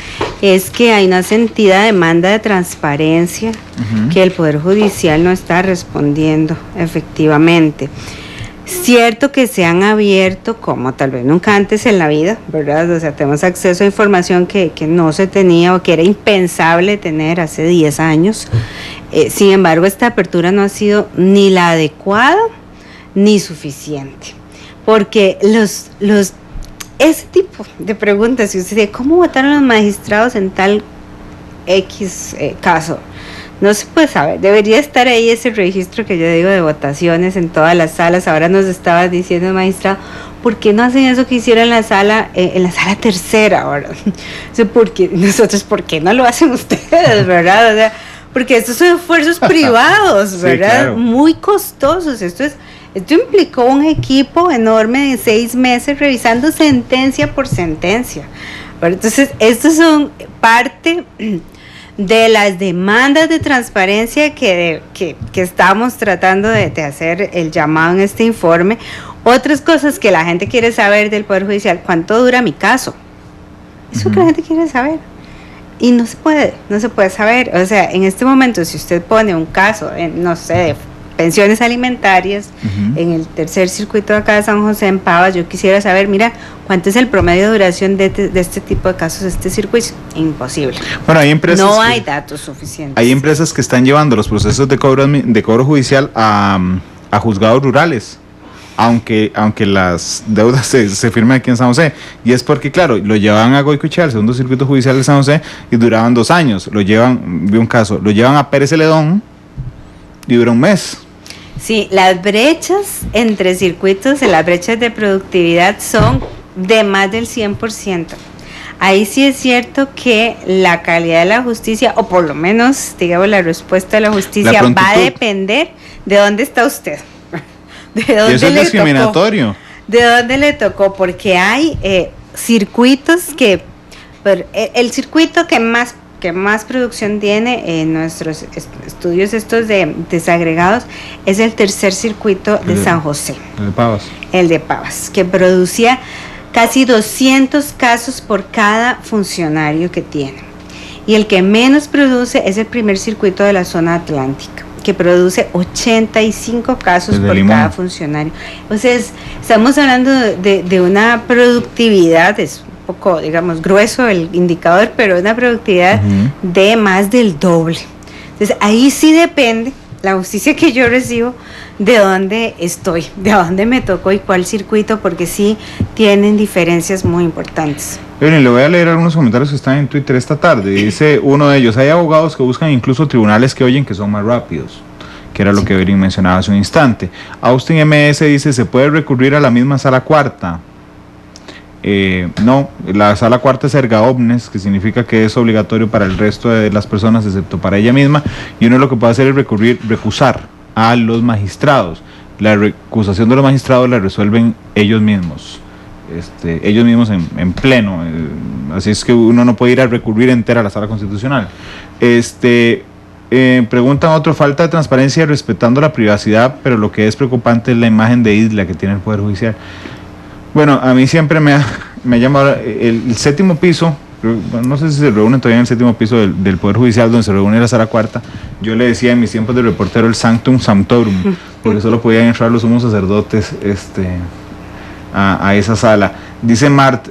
es que hay una sentida demanda de transparencia que el Poder Judicial no está respondiendo efectivamente. Cierto que se han abierto, como tal vez nunca antes en la vida, ¿verdad? O sea, tenemos acceso a información que no se tenía o que era impensable tener hace 10 años. Sin embargo, esta apertura no ha sido ni la adecuada ni suficiente. Porque ese tipo de preguntas, si usted dice, ¿cómo votaron los magistrados en tal X caso? No se puede saber. Debería estar ahí ese registro que yo digo de votaciones en todas las salas. Ahora nos estaba diciendo el magistrado, ¿por qué no hacen eso que hicieron en la sala tercera? ¿Verdad? O sea, ¿por qué no lo hacen ustedes, verdad? O sea, porque estos son esfuerzos privados, ¿verdad? Sí, claro. Muy costosos. Esto implicó un equipo enorme de 6 meses revisando sentencia por sentencia. Pero entonces, estos son parte de las demandas de transparencia que estamos tratando de hacer el llamado en este informe. Otras cosas que la gente quiere saber del Poder Judicial: ¿cuánto dura mi caso? Eso que la gente quiere saber. Y no se puede saber. O sea, en este momento, si usted pone un caso, no sé, de pensiones alimentarias, en el tercer circuito de acá de San José, en Pavas, yo quisiera saber, mira, ¿cuánto es el promedio de duración de este tipo de casos, de este circuito? Imposible. Bueno, hay empresas no hay datos suficientes. Hay empresas que están llevando los procesos de cobro judicial a juzgados rurales, aunque las deudas se firman aquí en San José, y es porque, claro, lo llevan a Goicoechea, al segundo circuito judicial de San José, y duraban 2 años. Vi un caso, lo llevan a Pérez Celedón y dura 1 mes. Sí, las brechas entre circuitos, las brechas de productividad son de más del 100%. Ahí sí es cierto que la calidad de la justicia, o por lo menos, digamos, la respuesta de la justicia va a depender de dónde está usted. De dónde eso es discriminatorio. De dónde le tocó, porque hay circuitos que... el circuito que más producción tiene en nuestros estudios estos de desagregados es el tercer circuito de San José. El de Pavas. El de Pavas, que producía casi 200 casos por cada funcionario que tiene. Y el que menos produce es el primer circuito de la zona atlántica, que produce 85 casos por cada funcionario. Entonces, estamos hablando de una productividad, es poco, digamos, grueso el indicador, pero una productividad de más del doble. Entonces, ahí sí depende la justicia que yo recibo, de dónde estoy, de dónde me tocó y cuál circuito, porque sí tienen diferencias muy importantes. Bien, le voy a leer algunos comentarios que están en Twitter esta tarde. Dice uno de ellos: hay abogados que buscan incluso tribunales que oyen que son más rápidos, que era lo que Evelyn mencionaba hace un instante. Austin MS dice: ¿se puede recurrir a la misma sala cuarta? No, la sala cuarta es erga omnes, que significa que es obligatorio para el resto de las personas excepto para ella misma, y uno lo que puede hacer es recusar a los magistrados. La recusación de los magistrados la resuelven ellos mismos en pleno, así es que uno no puede ir a recurrir entera a la sala constitucional. Preguntan otro, falta de transparencia respetando la privacidad, pero lo que es preocupante es la imagen de isla que tiene el Poder Judicial. Bueno, a mí siempre me ha llamado el séptimo piso, no sé si se reúnen todavía en el séptimo piso del Poder Judicial, donde se reúne la sala cuarta. Yo le decía en mis tiempos de reportero el Sanctum Sanctorum, porque solo podían entrar los sumos sacerdotes a esa sala. Dice Mart,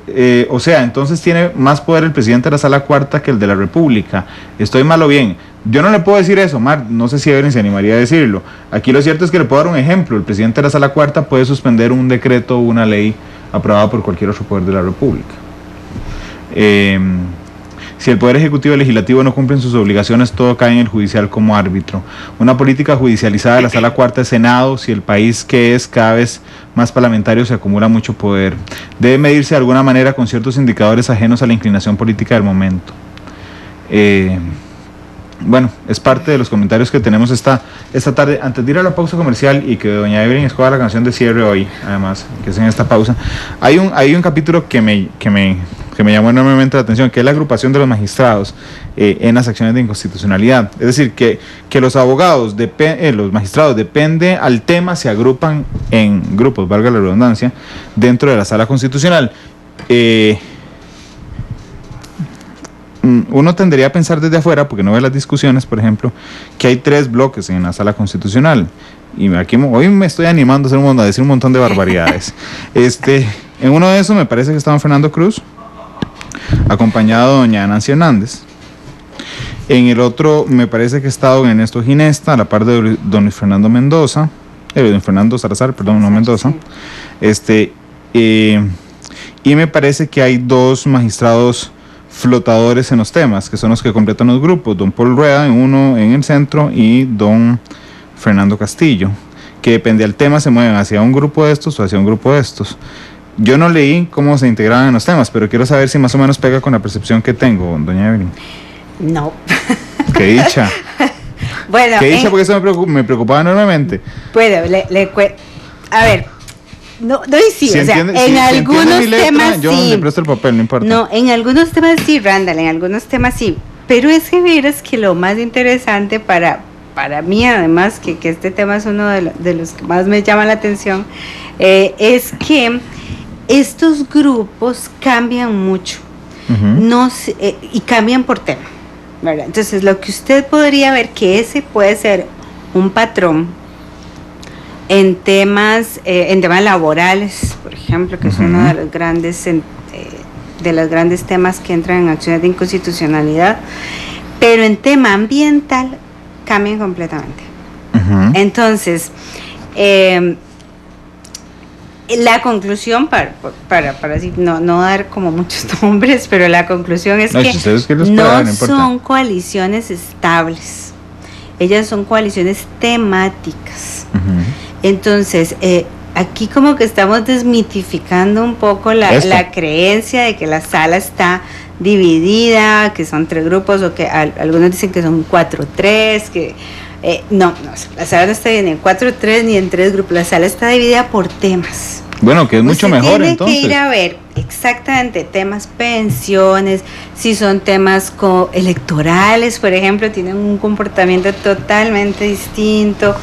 o sea, entonces tiene más poder el presidente de la sala cuarta que el de la República. ¿Estoy mal o bien? Yo no le puedo decir eso, Mart, no sé si Evelyn se animaría a decirlo. Aquí lo cierto es que le puedo dar un ejemplo. El presidente de la sala cuarta puede suspender un decreto o una ley aprobada por cualquier otro poder de la República. Si el Poder Ejecutivo y el Legislativo no cumplen sus obligaciones, todo cae en el judicial como árbitro. Una política judicializada de la Sala Cuarta es Senado. Si el país que es cada vez más parlamentario se acumula mucho poder, debe medirse de alguna manera con ciertos indicadores ajenos a la inclinación política del momento. Bueno, es parte de los comentarios que tenemos esta tarde. Antes de ir a la pausa comercial y que doña Evelyn escoja la canción de cierre hoy, además, que es en esta pausa, hay un capítulo que me llamó enormemente la atención, que es la agrupación de los magistrados en las acciones de inconstitucionalidad. Es decir, que los abogados, los magistrados, depende al tema, se agrupan en grupos, valga la redundancia, dentro de la sala constitucional. Uno tendría a pensar desde afuera, porque no ve las discusiones, por ejemplo, que hay 3 bloques en la sala constitucional. Y aquí hoy me estoy animando a decir un montón de barbaridades. En uno de esos me parece que estaba Fernando Cruz, acompañado de doña Nancy Hernández. En el otro me parece que está don Ernesto Ginesta, a la par de don Luis Fernando Mendoza, don Fernando Salazar, perdón, no Mendoza. Y me parece que hay 2 magistrados flotadores en los temas, que son los que completan los grupos, don Paul Rueda, uno en el centro, y don Fernando Castillo, que depende del tema, se mueven hacia un grupo de estos o hacia un grupo de estos. Yo no leí cómo se integraban en los temas, pero quiero saber si más o menos pega con la percepción que tengo, doña Evelyn. No. Qué dicha. Bueno, qué dicha, porque eso me preocupaba enormemente. Bueno, a ver, no y sí, si o sea, entiende, en algunos temas yo sí. Le presto el papel, no importa. No, en algunos temas sí, Randall, en algunos temas sí. Pero es que verás que lo más interesante para mí, además, que este tema es uno de los que más me llama la atención, es que estos grupos cambian mucho, y cambian por tema, ¿verdad? Entonces, lo que usted podría ver que ese puede ser un patrón en temas laborales, por ejemplo, que es uno de los grandes temas que entran en acciones de inconstitucionalidad, pero en tema ambiental cambian completamente. Entonces, la conclusión, para así, no dar como muchos nombres, pero la conclusión es que no son coaliciones estables, ellas son coaliciones temáticas. Entonces, aquí como que estamos desmitificando un poco la creencia de que la sala está dividida, que son 3 grupos, o que algunos dicen que son 4-3, que no, la sala no está dividida en 4-3 ni en 3 grupos, la sala está dividida por temas. Bueno, que es mucho mejor entonces. Tiene que ir a ver exactamente temas, pensiones, si son temas electorales, por ejemplo, tienen un comportamiento totalmente distinto.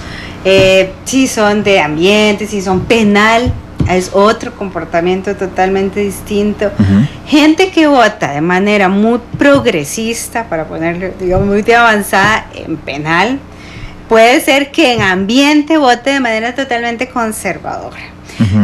Si son de ambiente, si son penal, es otro comportamiento totalmente distinto. Gente que vota de manera muy progresista, para ponerle, digamos, muy avanzada en penal, puede ser que en ambiente vote de manera totalmente conservadora.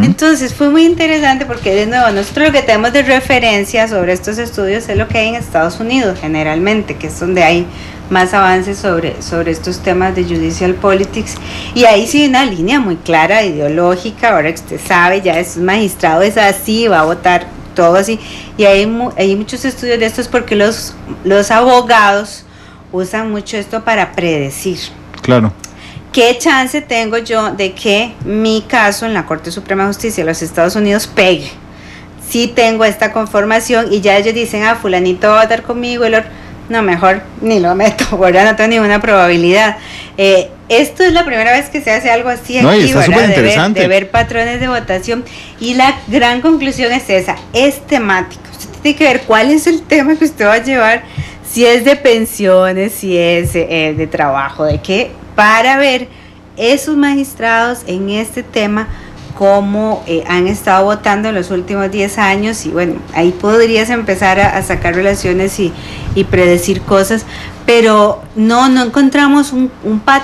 Entonces fue muy interesante porque, de nuevo, nosotros lo que tenemos de referencia sobre estos estudios es lo que hay en Estados Unidos generalmente, que es donde hay más avances sobre estos temas de judicial politics, y ahí sí hay una línea muy clara ideológica. Ahora que usted sabe, ya es magistrado, es así, va a votar todo así, y hay muchos estudios de estos porque los abogados usan mucho esto para predecir. Claro. ¿Qué chance tengo yo de que mi caso en la Corte Suprema de Justicia de los Estados Unidos pegue? Si tengo esta conformación y ya ellos dicen, fulanito va a votar conmigo, el otro, no, mejor ni lo meto, ¿verdad? No tengo ninguna probabilidad. Esto es la primera vez que se hace algo así aquí, ¿verdad? De ver patrones de votación, y la gran conclusión es esa, es temática. Usted tiene que ver cuál es el tema que usted va a llevar, si es de pensiones, si es de trabajo, de qué, para ver esos magistrados en este tema, cómo han estado votando en los últimos 10 años, y bueno, ahí podrías empezar a sacar relaciones y predecir cosas, pero no encontramos un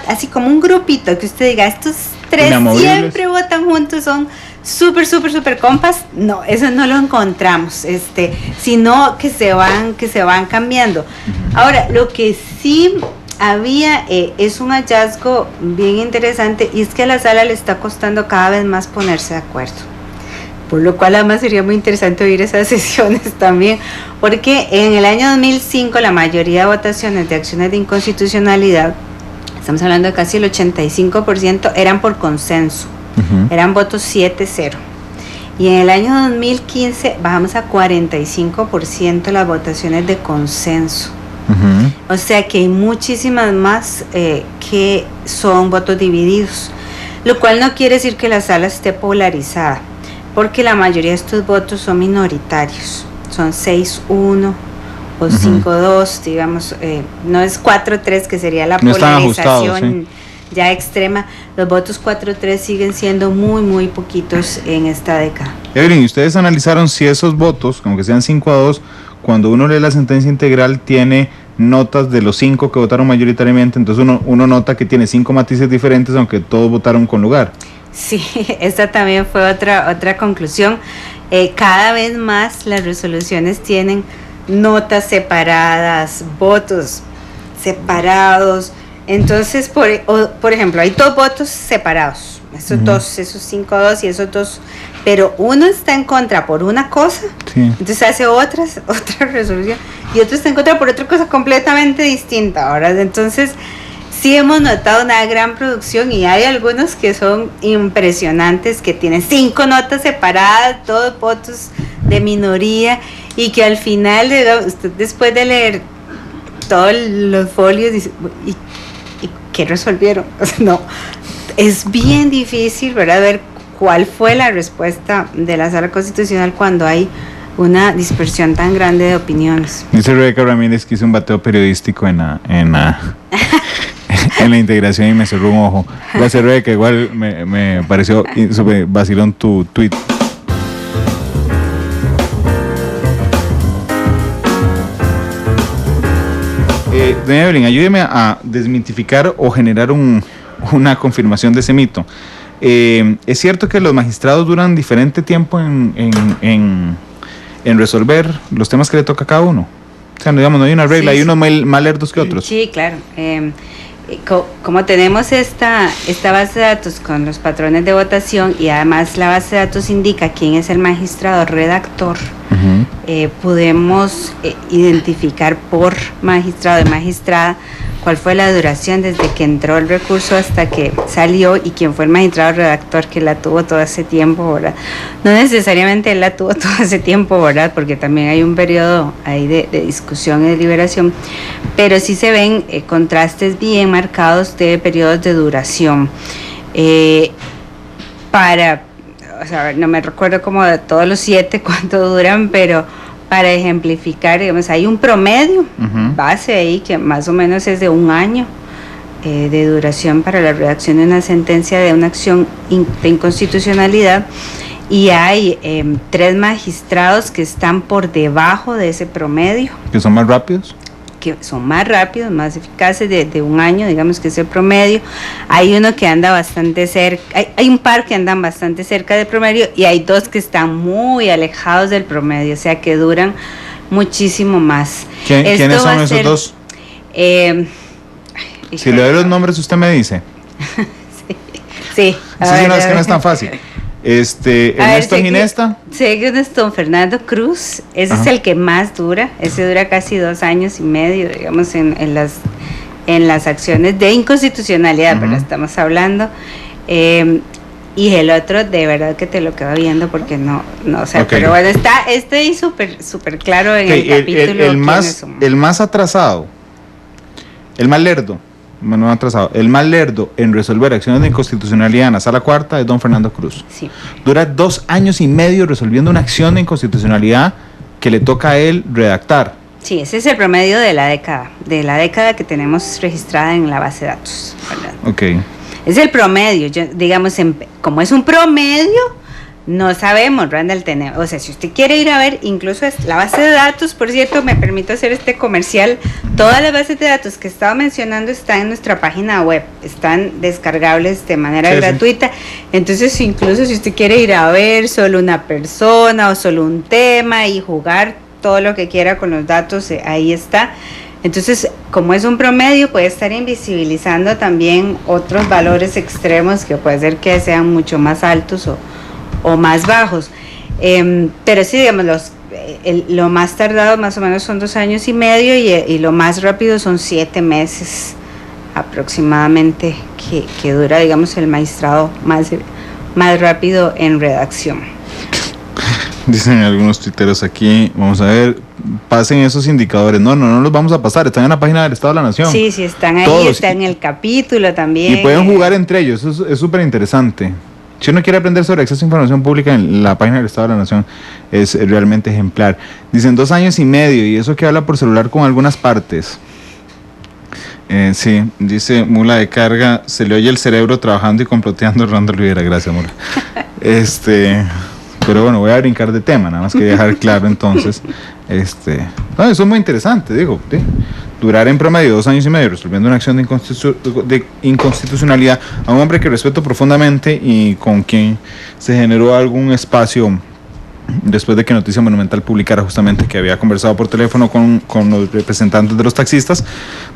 así como un grupito que usted diga, estos tres siempre votan juntos, son súper compas. No, eso no lo encontramos, sino que se van cambiando. Ahora, lo que sí había es un hallazgo bien interesante, y es que a la sala le está costando cada vez más ponerse de acuerdo, por lo cual además sería muy interesante oír esas sesiones también, porque en el año 2005 la mayoría de votaciones de acciones de inconstitucionalidad, estamos hablando de casi el 85%, eran por consenso, eran votos 7-0, y en el año 2015 bajamos a 45% las votaciones de consenso. O sea que hay muchísimas más que son votos divididos, lo cual no quiere decir que la sala esté polarizada, porque la mayoría de estos votos son minoritarios, son 6-1 o 5-2, digamos, no es 4-3 que sería la polarización ya extrema. Los votos 4-3 siguen siendo muy poquitos en esta década. Evelyn, ¿ustedes analizaron si esos votos, aunque sean 5-2, cuando uno lee la sentencia integral, tiene notas de los 5 que votaron mayoritariamente? Entonces uno nota que tiene 5 matices diferentes, aunque todos votaron con lugar. Sí, esta también fue otra conclusión. Cada vez más las resoluciones tienen notas separadas, votos separados. Entonces, por ejemplo, hay 2 votos separados, esos 2, esos 5-2 y esos 2, pero uno está en contra por una cosa, entonces hace otra resolución, y otro está en contra por otra cosa completamente distinta. Ahora, entonces sí hemos notado una gran producción, y hay algunos que son impresionantes, que tienen 5 notas separadas, todos votos de minoría, y que al final, usted después de leer todos los folios dice, ¿y qué resolvieron? No, es bien difícil, ¿verdad?, ver cuál fue la respuesta de la Sala Constitucional cuando hay una dispersión tan grande de opiniones. Dice Rebeca Ramírez que hizo un bateo periodístico en la integración, y me cerró un ojo. Gracias, Rebeca, igual me pareció súper vacilón tu tweet. Doña Evelyn, ayúdeme a desmitificar o generar una confirmación de ese mito. ¿Es cierto que los magistrados duran diferente tiempo en resolver los temas que le toca a cada uno? O sea, digamos, no hay una regla, hay unos más lerdos que otros. Sí, claro. Como tenemos esta base de datos con los patrones de votación, y además la base de datos indica quién es el magistrado redactor, podemos identificar por magistrado y magistrada cuál fue la duración desde que entró el recurso hasta que salió, y quién fue el magistrado redactor que la tuvo todo ese tiempo, ¿verdad? No necesariamente él la tuvo todo ese tiempo, ¿verdad?, porque también hay un periodo ahí de discusión y deliberación, pero sí se ven contrastes bien marcados de periodos de duración. O sea, no me recuerdo como de todos los 7 cuánto duran, pero para ejemplificar, digamos, hay un promedio base ahí que más o menos es de 1 año de duración para la redacción de una sentencia de una acción de inconstitucionalidad, y hay 3 magistrados que están por debajo de ese promedio. ¿Que son más rápidos? Que son más rápidos, más eficaces, de 1 año, digamos que es el promedio. Hay uno que anda bastante cerca, hay un par que andan bastante cerca del promedio, y hay 2 que están muy alejados del promedio, o sea que duran muchísimo más. ¿Quiénes son esos 2? Si le doy los nombres, usted me dice. Sí. No, es que no es tan fácil. Ernesto Ginesta. Ernesto Fernando Cruz, ese es el que más dura, ese dura casi 2 años y medio, digamos, en las acciones de inconstitucionalidad, pero estamos hablando, y el otro de verdad que te lo quedo viendo porque no sé, pero bueno, está ahí súper claro en el capítulo. El más atrasado, el más lerdo en resolver acciones de inconstitucionalidad en la Sala Cuarta es don Fernando Cruz. Sí. Dura 2 años y medio resolviendo una acción de inconstitucionalidad que le toca a él redactar. Sí, ese es el promedio de la década que tenemos registrada en la base de datos, ¿verdad? Ok. Es el promedio, digamos, como es un promedio, no sabemos, Randall, o sea, si usted quiere ir a ver, incluso es la base de datos, por cierto, me permito hacer este comercial, todas las bases de datos que estaba mencionando están en nuestra página web, están descargables de manera gratuita, entonces incluso si usted quiere ir a ver solo una persona o solo un tema y jugar todo lo que quiera con los datos, ahí está. Entonces, como es un promedio, puede estar invisibilizando también otros valores extremos que puede ser que sean mucho más altos o más bajos. Pero sí, digamos, lo más tardado más o menos son 2 años y medio y lo más rápido son 7 meses aproximadamente que dura, digamos, el maestrado más rápido en redacción. Dicen algunos tuiteros aquí, vamos a ver, pasen esos indicadores. No los vamos a pasar, están en la página del Estado de la Nación. Sí, están ahí, todos. Está en el capítulo también. Y pueden jugar entre ellos, eso es súper interesante. Si uno quiere aprender sobre acceso a información pública en la página del Estado de la Nación, es realmente ejemplar. Dicen 2 años y medio, y eso que habla por celular con algunas partes. Sí, dice Mula de Carga, se le oye el cerebro trabajando y comploteando. Randall Rivera, gracias, Mula. Pero bueno, voy a brincar de tema, nada más que dejar claro entonces. No, eso es muy interesante, digo, ¿sí? Durar en promedio 2 años y medio resolviendo una acción de inconstitucionalidad a un hombre que respeto profundamente y con quien se generó algún espacio después de que Noticia Monumental publicara justamente que había conversado por teléfono con los representantes de los taxistas,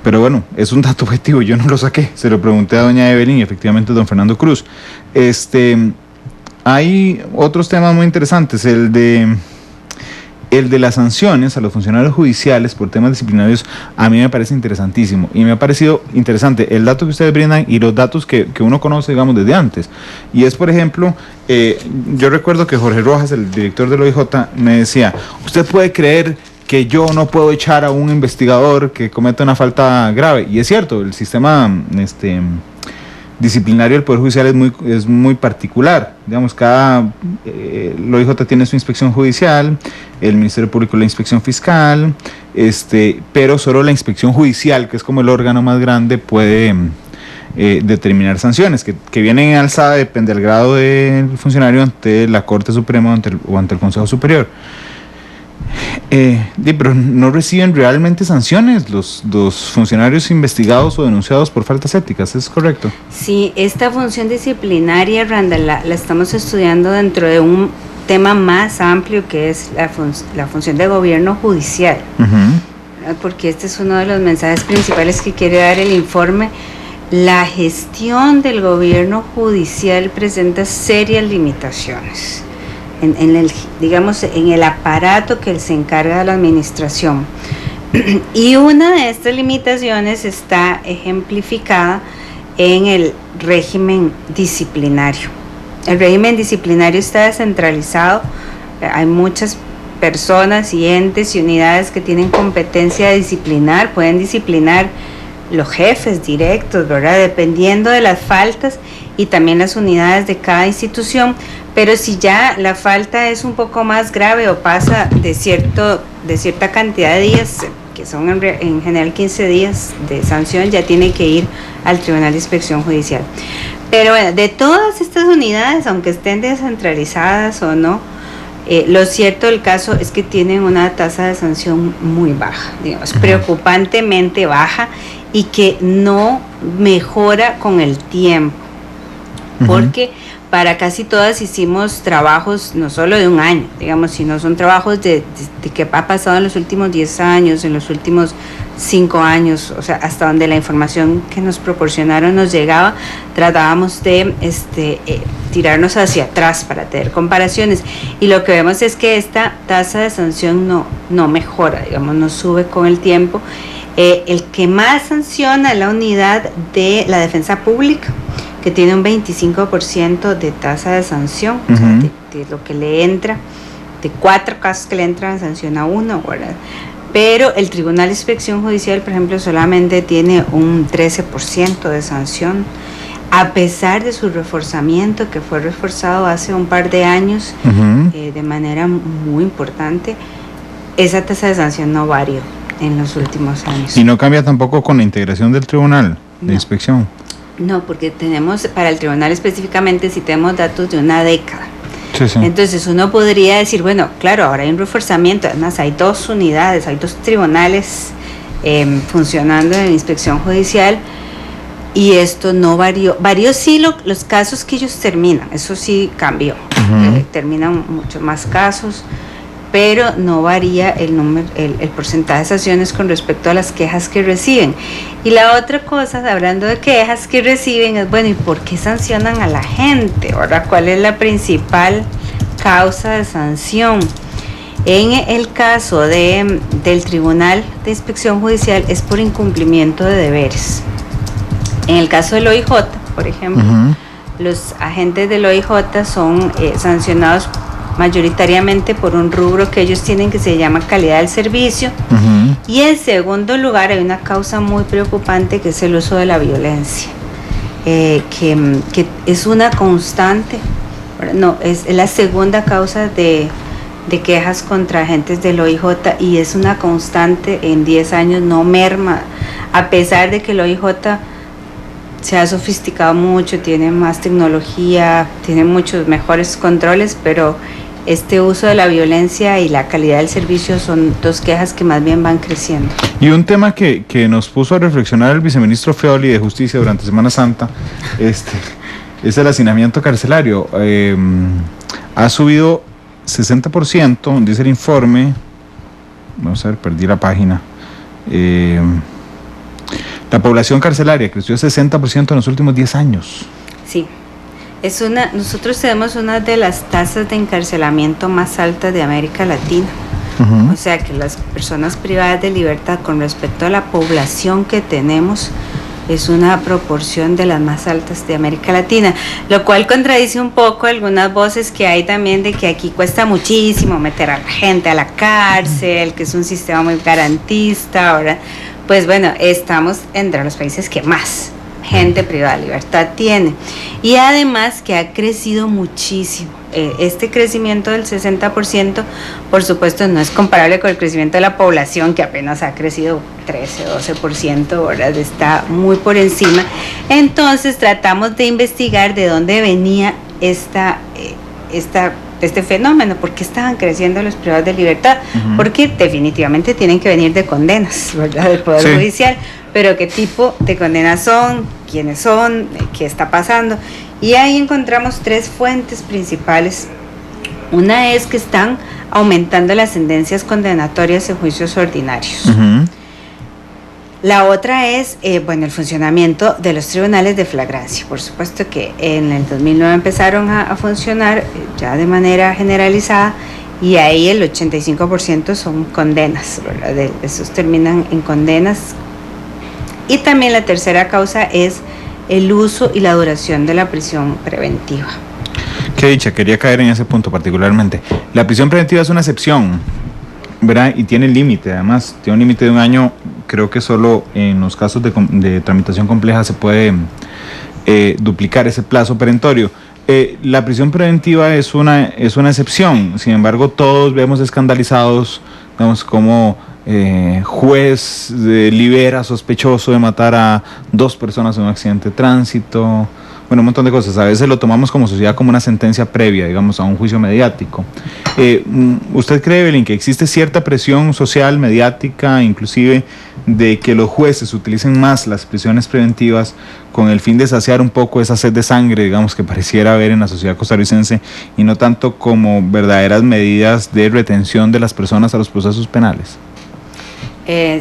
pero bueno, es un dato objetivo, yo no lo saqué, se lo pregunté a doña Evelyn y efectivamente don Fernando Cruz. Hay otros temas muy interesantes, el de las sanciones a los funcionarios judiciales por temas disciplinarios. A mí me parece interesantísimo y me ha parecido interesante el dato que ustedes brindan y los datos que uno conoce, digamos, desde antes. Y es, por ejemplo, yo recuerdo que Jorge Rojas, el director del OIJ, me decía, usted puede creer que yo no puedo echar a un investigador que cometa una falta grave, y es cierto, el sistema disciplinario del Poder Judicial es muy particular. Digamos, el OIJ tiene su inspección judicial, el Ministerio Público la inspección fiscal, pero solo la inspección judicial, que es como el órgano más grande, puede determinar sanciones, que vienen en alzada, depende del grado del funcionario ante la Corte Suprema o ante el Consejo Superior. Pero no reciben realmente sanciones los funcionarios investigados o denunciados por faltas éticas, ¿es correcto? Sí, esta función disciplinaria, Randall, la estamos estudiando dentro de un tema más amplio que es la función de gobierno judicial, porque este es uno de los mensajes principales que quiere dar el informe. La gestión del gobierno judicial presenta serias limitaciones en el aparato que se encarga de la administración. Y una de estas limitaciones está ejemplificada en el régimen disciplinario. El régimen disciplinario está descentralizado, hay muchas personas y entes y unidades que tienen competencia de disciplinar, pueden disciplinar los jefes directos, ¿verdad? Dependiendo de las faltas y también las unidades de cada institución. Pero si ya la falta es un poco más grave o pasa de cierta cantidad de días, que son en general 15 días de sanción, ya tiene que ir al Tribunal de Inspección Judicial. Pero bueno, de todas estas unidades, aunque estén descentralizadas o no, lo cierto del caso es que tienen una tasa de sanción muy baja, digamos, preocupantemente baja, y que no mejora con el tiempo, porque para casi todas hicimos trabajos no solo de un año, digamos, sino son trabajos de que ha pasado en los últimos 10 años, en los últimos 5 años, o sea, hasta donde la información que nos proporcionaron nos llegaba, tratábamos de tirarnos hacia atrás para tener comparaciones, y lo que vemos es que esta tasa de sanción no mejora, digamos, no sube con el tiempo. El que más sanciona es la unidad de la defensa pública, que tiene un 25% de tasa de sanción, o sea, de lo que le entra, de 4 casos que le entran, sanciona 1, ¿verdad? Pero el Tribunal de Inspección Judicial, por ejemplo, solamente tiene un 13% de sanción, a pesar de su reforzamiento, que fue reforzado hace un par de años de manera muy importante. esa tasa de sanción no varió en los últimos años. ¿Y no cambia tampoco con la integración del tribunal de inspección? No, porque tenemos, para el tribunal específicamente, si tenemos datos de una década. Sí, sí. Entonces uno podría decir, bueno, claro, ahora hay un reforzamiento, además hay 2 unidades, hay 2 tribunales funcionando en inspección judicial, y esto no varió. Varió sí los casos que ellos terminan, eso sí cambió. Terminan muchos más casos, pero no varía el porcentaje de sanciones con respecto a las quejas que reciben. Y la otra cosa, hablando de quejas que reciben, es, bueno, ¿y por qué sancionan a la gente? Ahora, ¿cuál es la principal causa de sanción? En el caso del Tribunal de Inspección Judicial es por incumplimiento de deberes. En el caso del OIJ, por ejemplo, los agentes del OIJ son sancionados mayoritariamente por un rubro que ellos tienen que se llama calidad del servicio. Y en segundo lugar hay una causa muy preocupante, que es el uso de la violencia, que es una constante, no, es la segunda causa de quejas contra agentes del OIJ, y es una constante. En 10 años no merma, a pesar de que el OIJ se ha sofisticado mucho, tiene más tecnología, tiene muchos mejores controles, pero este uso de la violencia y la calidad del servicio son 2 quejas que más bien van creciendo. Y un tema que nos puso a reflexionar el viceministro Feoli de Justicia durante Semana Santa es el hacinamiento carcelario. Ha subido 60%, dice el informe. Vamos a ver, perdí la página. La población carcelaria creció 60% en los últimos 10 años. Sí. Nosotros tenemos una de las tasas de encarcelamiento más altas de América Latina. O sea que las personas privadas de libertad con respecto a la población que tenemos es una proporción de las más altas de América Latina, lo cual contradice un poco algunas voces que hay también de que aquí cuesta muchísimo meter a la gente a la cárcel, que es un sistema muy garantista. Ahora, pues bueno, estamos entre los países que más gente privada de libertad tiene, y además que ha crecido muchísimo. Este crecimiento del 60%, por supuesto, no es comparable con el crecimiento de la población, que apenas ha crecido 13-12%, ¿verdad? Está muy por encima. Entonces tratamos de investigar de dónde venía este fenómeno, por qué estaban creciendo los privados de libertad, porque definitivamente tienen que venir de condenas, ¿verdad?, del Poder Judicial, pero qué tipo de condenas son, quiénes son, qué está pasando. Y ahí encontramos 3 fuentes principales. Una es que están aumentando las sentencias condenatorias en juicios ordinarios. La otra es, el funcionamiento de los tribunales de flagrancia. Por supuesto que en el 2009 empezaron a funcionar ya de manera generalizada, y ahí el 85% son condenas, ¿verdad? Esos terminan en condenas. Y también la tercera causa es el uso y la duración de la prisión preventiva. Qué dicha, quería caer en ese punto particularmente. La prisión preventiva es una excepción, ¿verdad? Y tiene límite, además, tiene un límite de 1 año. Creo que solo en los casos de tramitación compleja se puede duplicar ese plazo perentorio. La prisión preventiva es una excepción. Sin embargo, todos vemos escandalizados, digamos, como juez libera sospechoso de matar a 2 personas en un accidente de tránsito. Bueno, un montón de cosas. A veces lo tomamos como sociedad como una sentencia previa, digamos, a un juicio mediático. ¿Usted cree, Evelyn, que existe cierta presión social, mediática, inclusive, de que los jueces utilicen más las prisiones preventivas con el fin de saciar un poco esa sed de sangre, digamos, que pareciera haber en la sociedad costarricense, y no tanto como verdaderas medidas de retención de las personas a los procesos penales?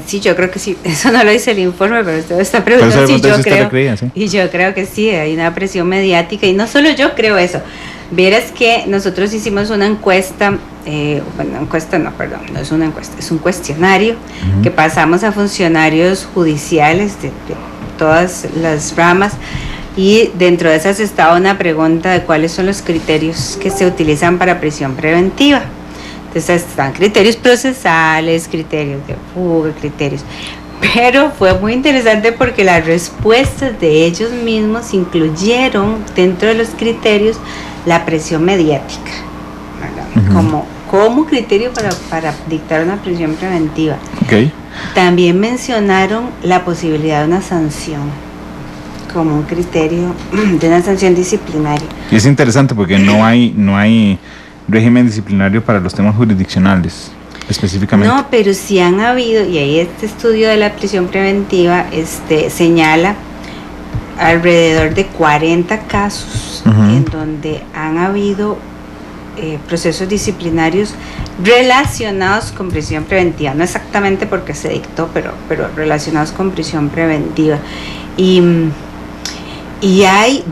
Sí, yo creo que sí. Eso no lo dice el informe, pero usted está preguntando si yo creo. ¿Sí? Y yo creo que sí, hay una presión mediática, y no solo yo creo eso. Vieras que nosotros hicimos una encuesta, no es una encuesta, es un cuestionario que pasamos a funcionarios judiciales de todas las ramas, y dentro de esas estaba una pregunta de cuáles son los criterios que se utilizan para prisión preventiva. Entonces están criterios procesales, criterios de fuga, criterios. Pero fue muy interesante porque las respuestas de ellos mismos incluyeron dentro de los criterios la presión mediática, ¿verdad? como criterio para dictar una prisión preventiva. Okay. También mencionaron la posibilidad de una sanción como un criterio de una sanción disciplinaria. Y es interesante porque no hay régimen disciplinario para los temas jurisdiccionales específicamente. No, pero sí han habido, y ahí este estudio de la prisión preventiva señala alrededor de 40 casos en donde han habido procesos disciplinarios relacionados con prisión preventiva, no exactamente porque se dictó, pero relacionados con prisión preventiva. Y hay,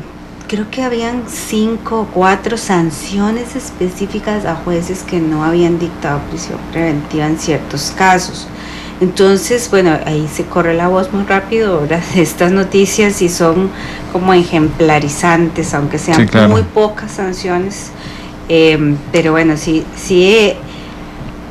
creo que habían 5 o 4 sanciones específicas a jueces que no habían dictado prisión preventiva en ciertos casos. Entonces, bueno, ahí se corre la voz muy rápido ahora de estas noticias y son como ejemplarizantes, aunque sean sí, claro, muy pocas sanciones. Pero bueno, sí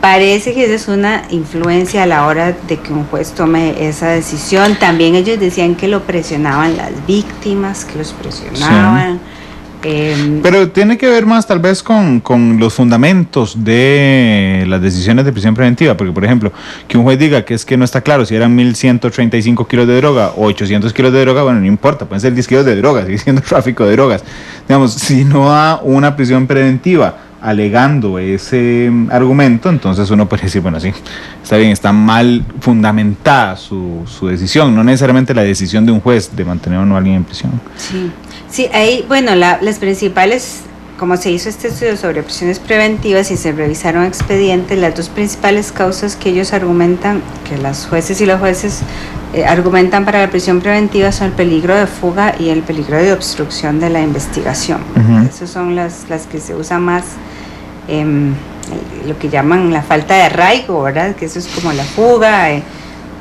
parece que esa es una influencia a la hora de que un juez tome esa decisión. También ellos decían que lo presionaban las víctimas, que los presionaban. Sí. Pero tiene que ver más tal vez con los fundamentos de las decisiones de prisión preventiva, porque por ejemplo, que un juez diga que es que no está claro si eran 1.135 kilos de droga o 800 kilos de droga, bueno, no importa, pueden ser 10 kilos de droga, sigue siendo tráfico de drogas. Digamos, si no da una prisión preventiva alegando ese argumento, entonces uno puede decir, bueno, sí, está bien, está mal fundamentada su decisión, no necesariamente la decisión de un juez de mantener o no a alguien en prisión. Sí, ahí, bueno, las principales, como se hizo este estudio sobre prisiones preventivas y se revisaron expedientes, las 2 principales causas que ellos argumentan, que las jueces y los jueces argumentan para la prisión preventiva son el peligro de fuga y el peligro de obstrucción de la investigación. Esas son las que se usan más, lo que llaman la falta de arraigo, ¿verdad? Que eso es como la fuga,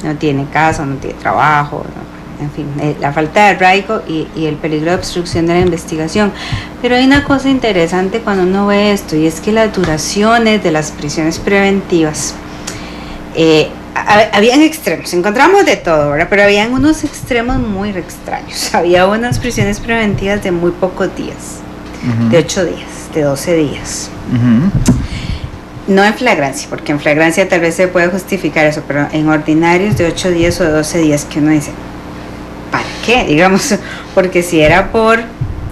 no tiene casa, no tiene trabajo, ¿no? En fin, la falta de arraigo y el peligro de obstrucción de la investigación. Pero hay una cosa interesante cuando uno ve esto, y es que las duraciones de las prisiones preventivas, habían extremos, encontramos de todo, ¿verdad? Pero habían unos extremos muy extraños. Había unas prisiones preventivas de muy pocos días, de 8 días, de 12 días. No en flagrancia, porque en flagrancia tal vez se puede justificar eso, pero en ordinarios de 8 días o de 12 días, que uno dice, ¿para qué? Digamos, porque si era por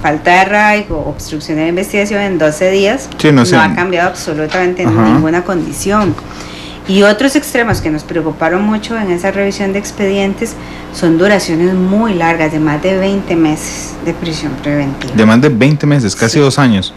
falta de arraigo, obstrucción de la investigación en 12 días, sí, no ha cambiado absolutamente ninguna condición. Y otros extremos que nos preocuparon mucho en esa revisión de expedientes son duraciones muy largas, de más de 20 meses de prisión preventiva. De más de 20 meses, casi 2 años.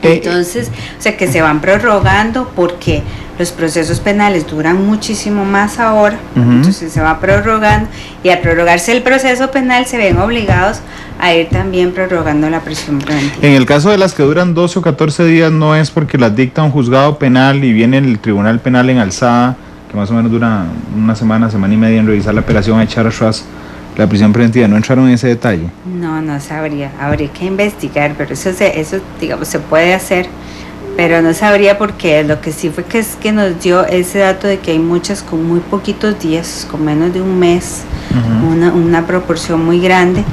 Entonces, o sea, que se van prorrogando porque los procesos penales duran muchísimo más ahora, entonces se va prorrogando, y al prorrogarse el proceso penal se ven obligados a ir también prorrogando la prisión preventiva. En el caso de las que duran 12 o 14 días, no es porque las dicta un juzgado penal y viene el tribunal penal en alzada, que más o menos dura una semana y media en revisar la operación, a echar atrás la prisión preventiva. ¿No entraron en ese detalle? No sabría, habría que investigar, pero eso digamos, se puede hacer, pero no sabría por qué. Lo que sí fue que es que nos dio ese dato de que hay muchas con muy poquitos días, con menos de un mes, una proporción muy grande,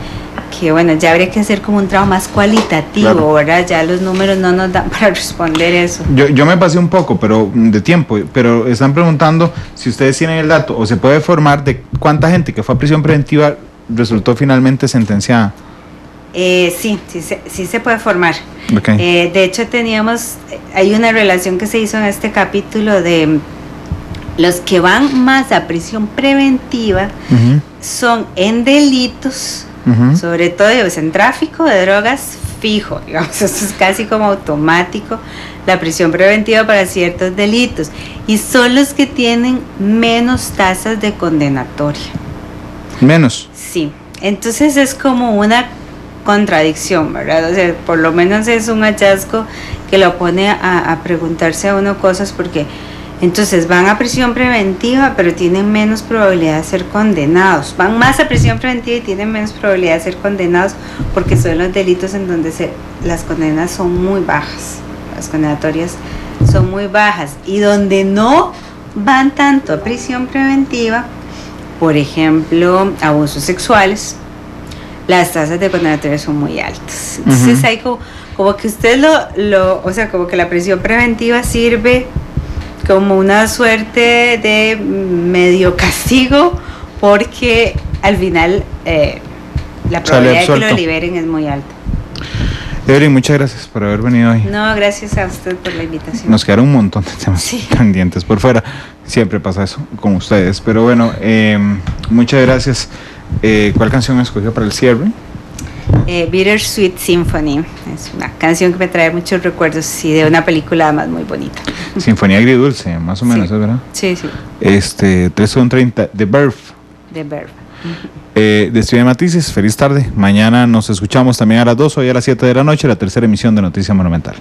que bueno, ya habría que hacer como un trabajo más cualitativo, claro, ¿verdad? Ya los números no nos dan para responder eso. Yo me pasé un poco de tiempo, pero están preguntando si ustedes tienen el dato o se puede formar de cuánta gente que fue a prisión preventiva resultó finalmente sentenciada. Sí se puede formar. Okay. De hecho hay una relación que se hizo en este capítulo de los que van más a prisión preventiva son en delitos, sobre todo en tráfico de drogas fijo, digamos, eso es casi como automático, la prisión preventiva para ciertos delitos, y son los que tienen menos tasas de condenatoria. ¿Menos? Sí, entonces es como una contradicción, ¿verdad? O sea, por lo menos es un hallazgo que lo pone a preguntarse a uno cosas, porque entonces van a prisión preventiva pero tienen menos probabilidad de ser condenados, van más a prisión preventiva y tienen menos probabilidad de ser condenados porque son los delitos en donde las condenas son muy bajas, las condenatorias son muy bajas, y donde no van tanto a prisión preventiva, por ejemplo, abusos sexuales, las tasas de condenatoria son muy altas. Entonces hay como que usted o sea, como que la prisión preventiva sirve como una suerte de medio castigo, porque al final la probabilidad de que lo liberen es muy alta. Evelyn, muchas gracias por haber venido hoy. No, gracias a usted por la invitación. Nos quedaron un montón de temas pendientes por fuera. Siempre pasa eso con ustedes. Pero bueno, muchas gracias. ¿Cuál canción escogió para el cierre? Bittersweet Symphony. Es una canción que me trae muchos recuerdos y de una película además muy bonita. Sinfonía agridulce, más o menos, ¿es verdad? Sí, sí. 3:30, The Birth. The Birth. De Estudio de Matices, feliz tarde. Mañana nos escuchamos también a las 2, hoy a las 7 de la noche, la tercera emisión de Noticia Monumental.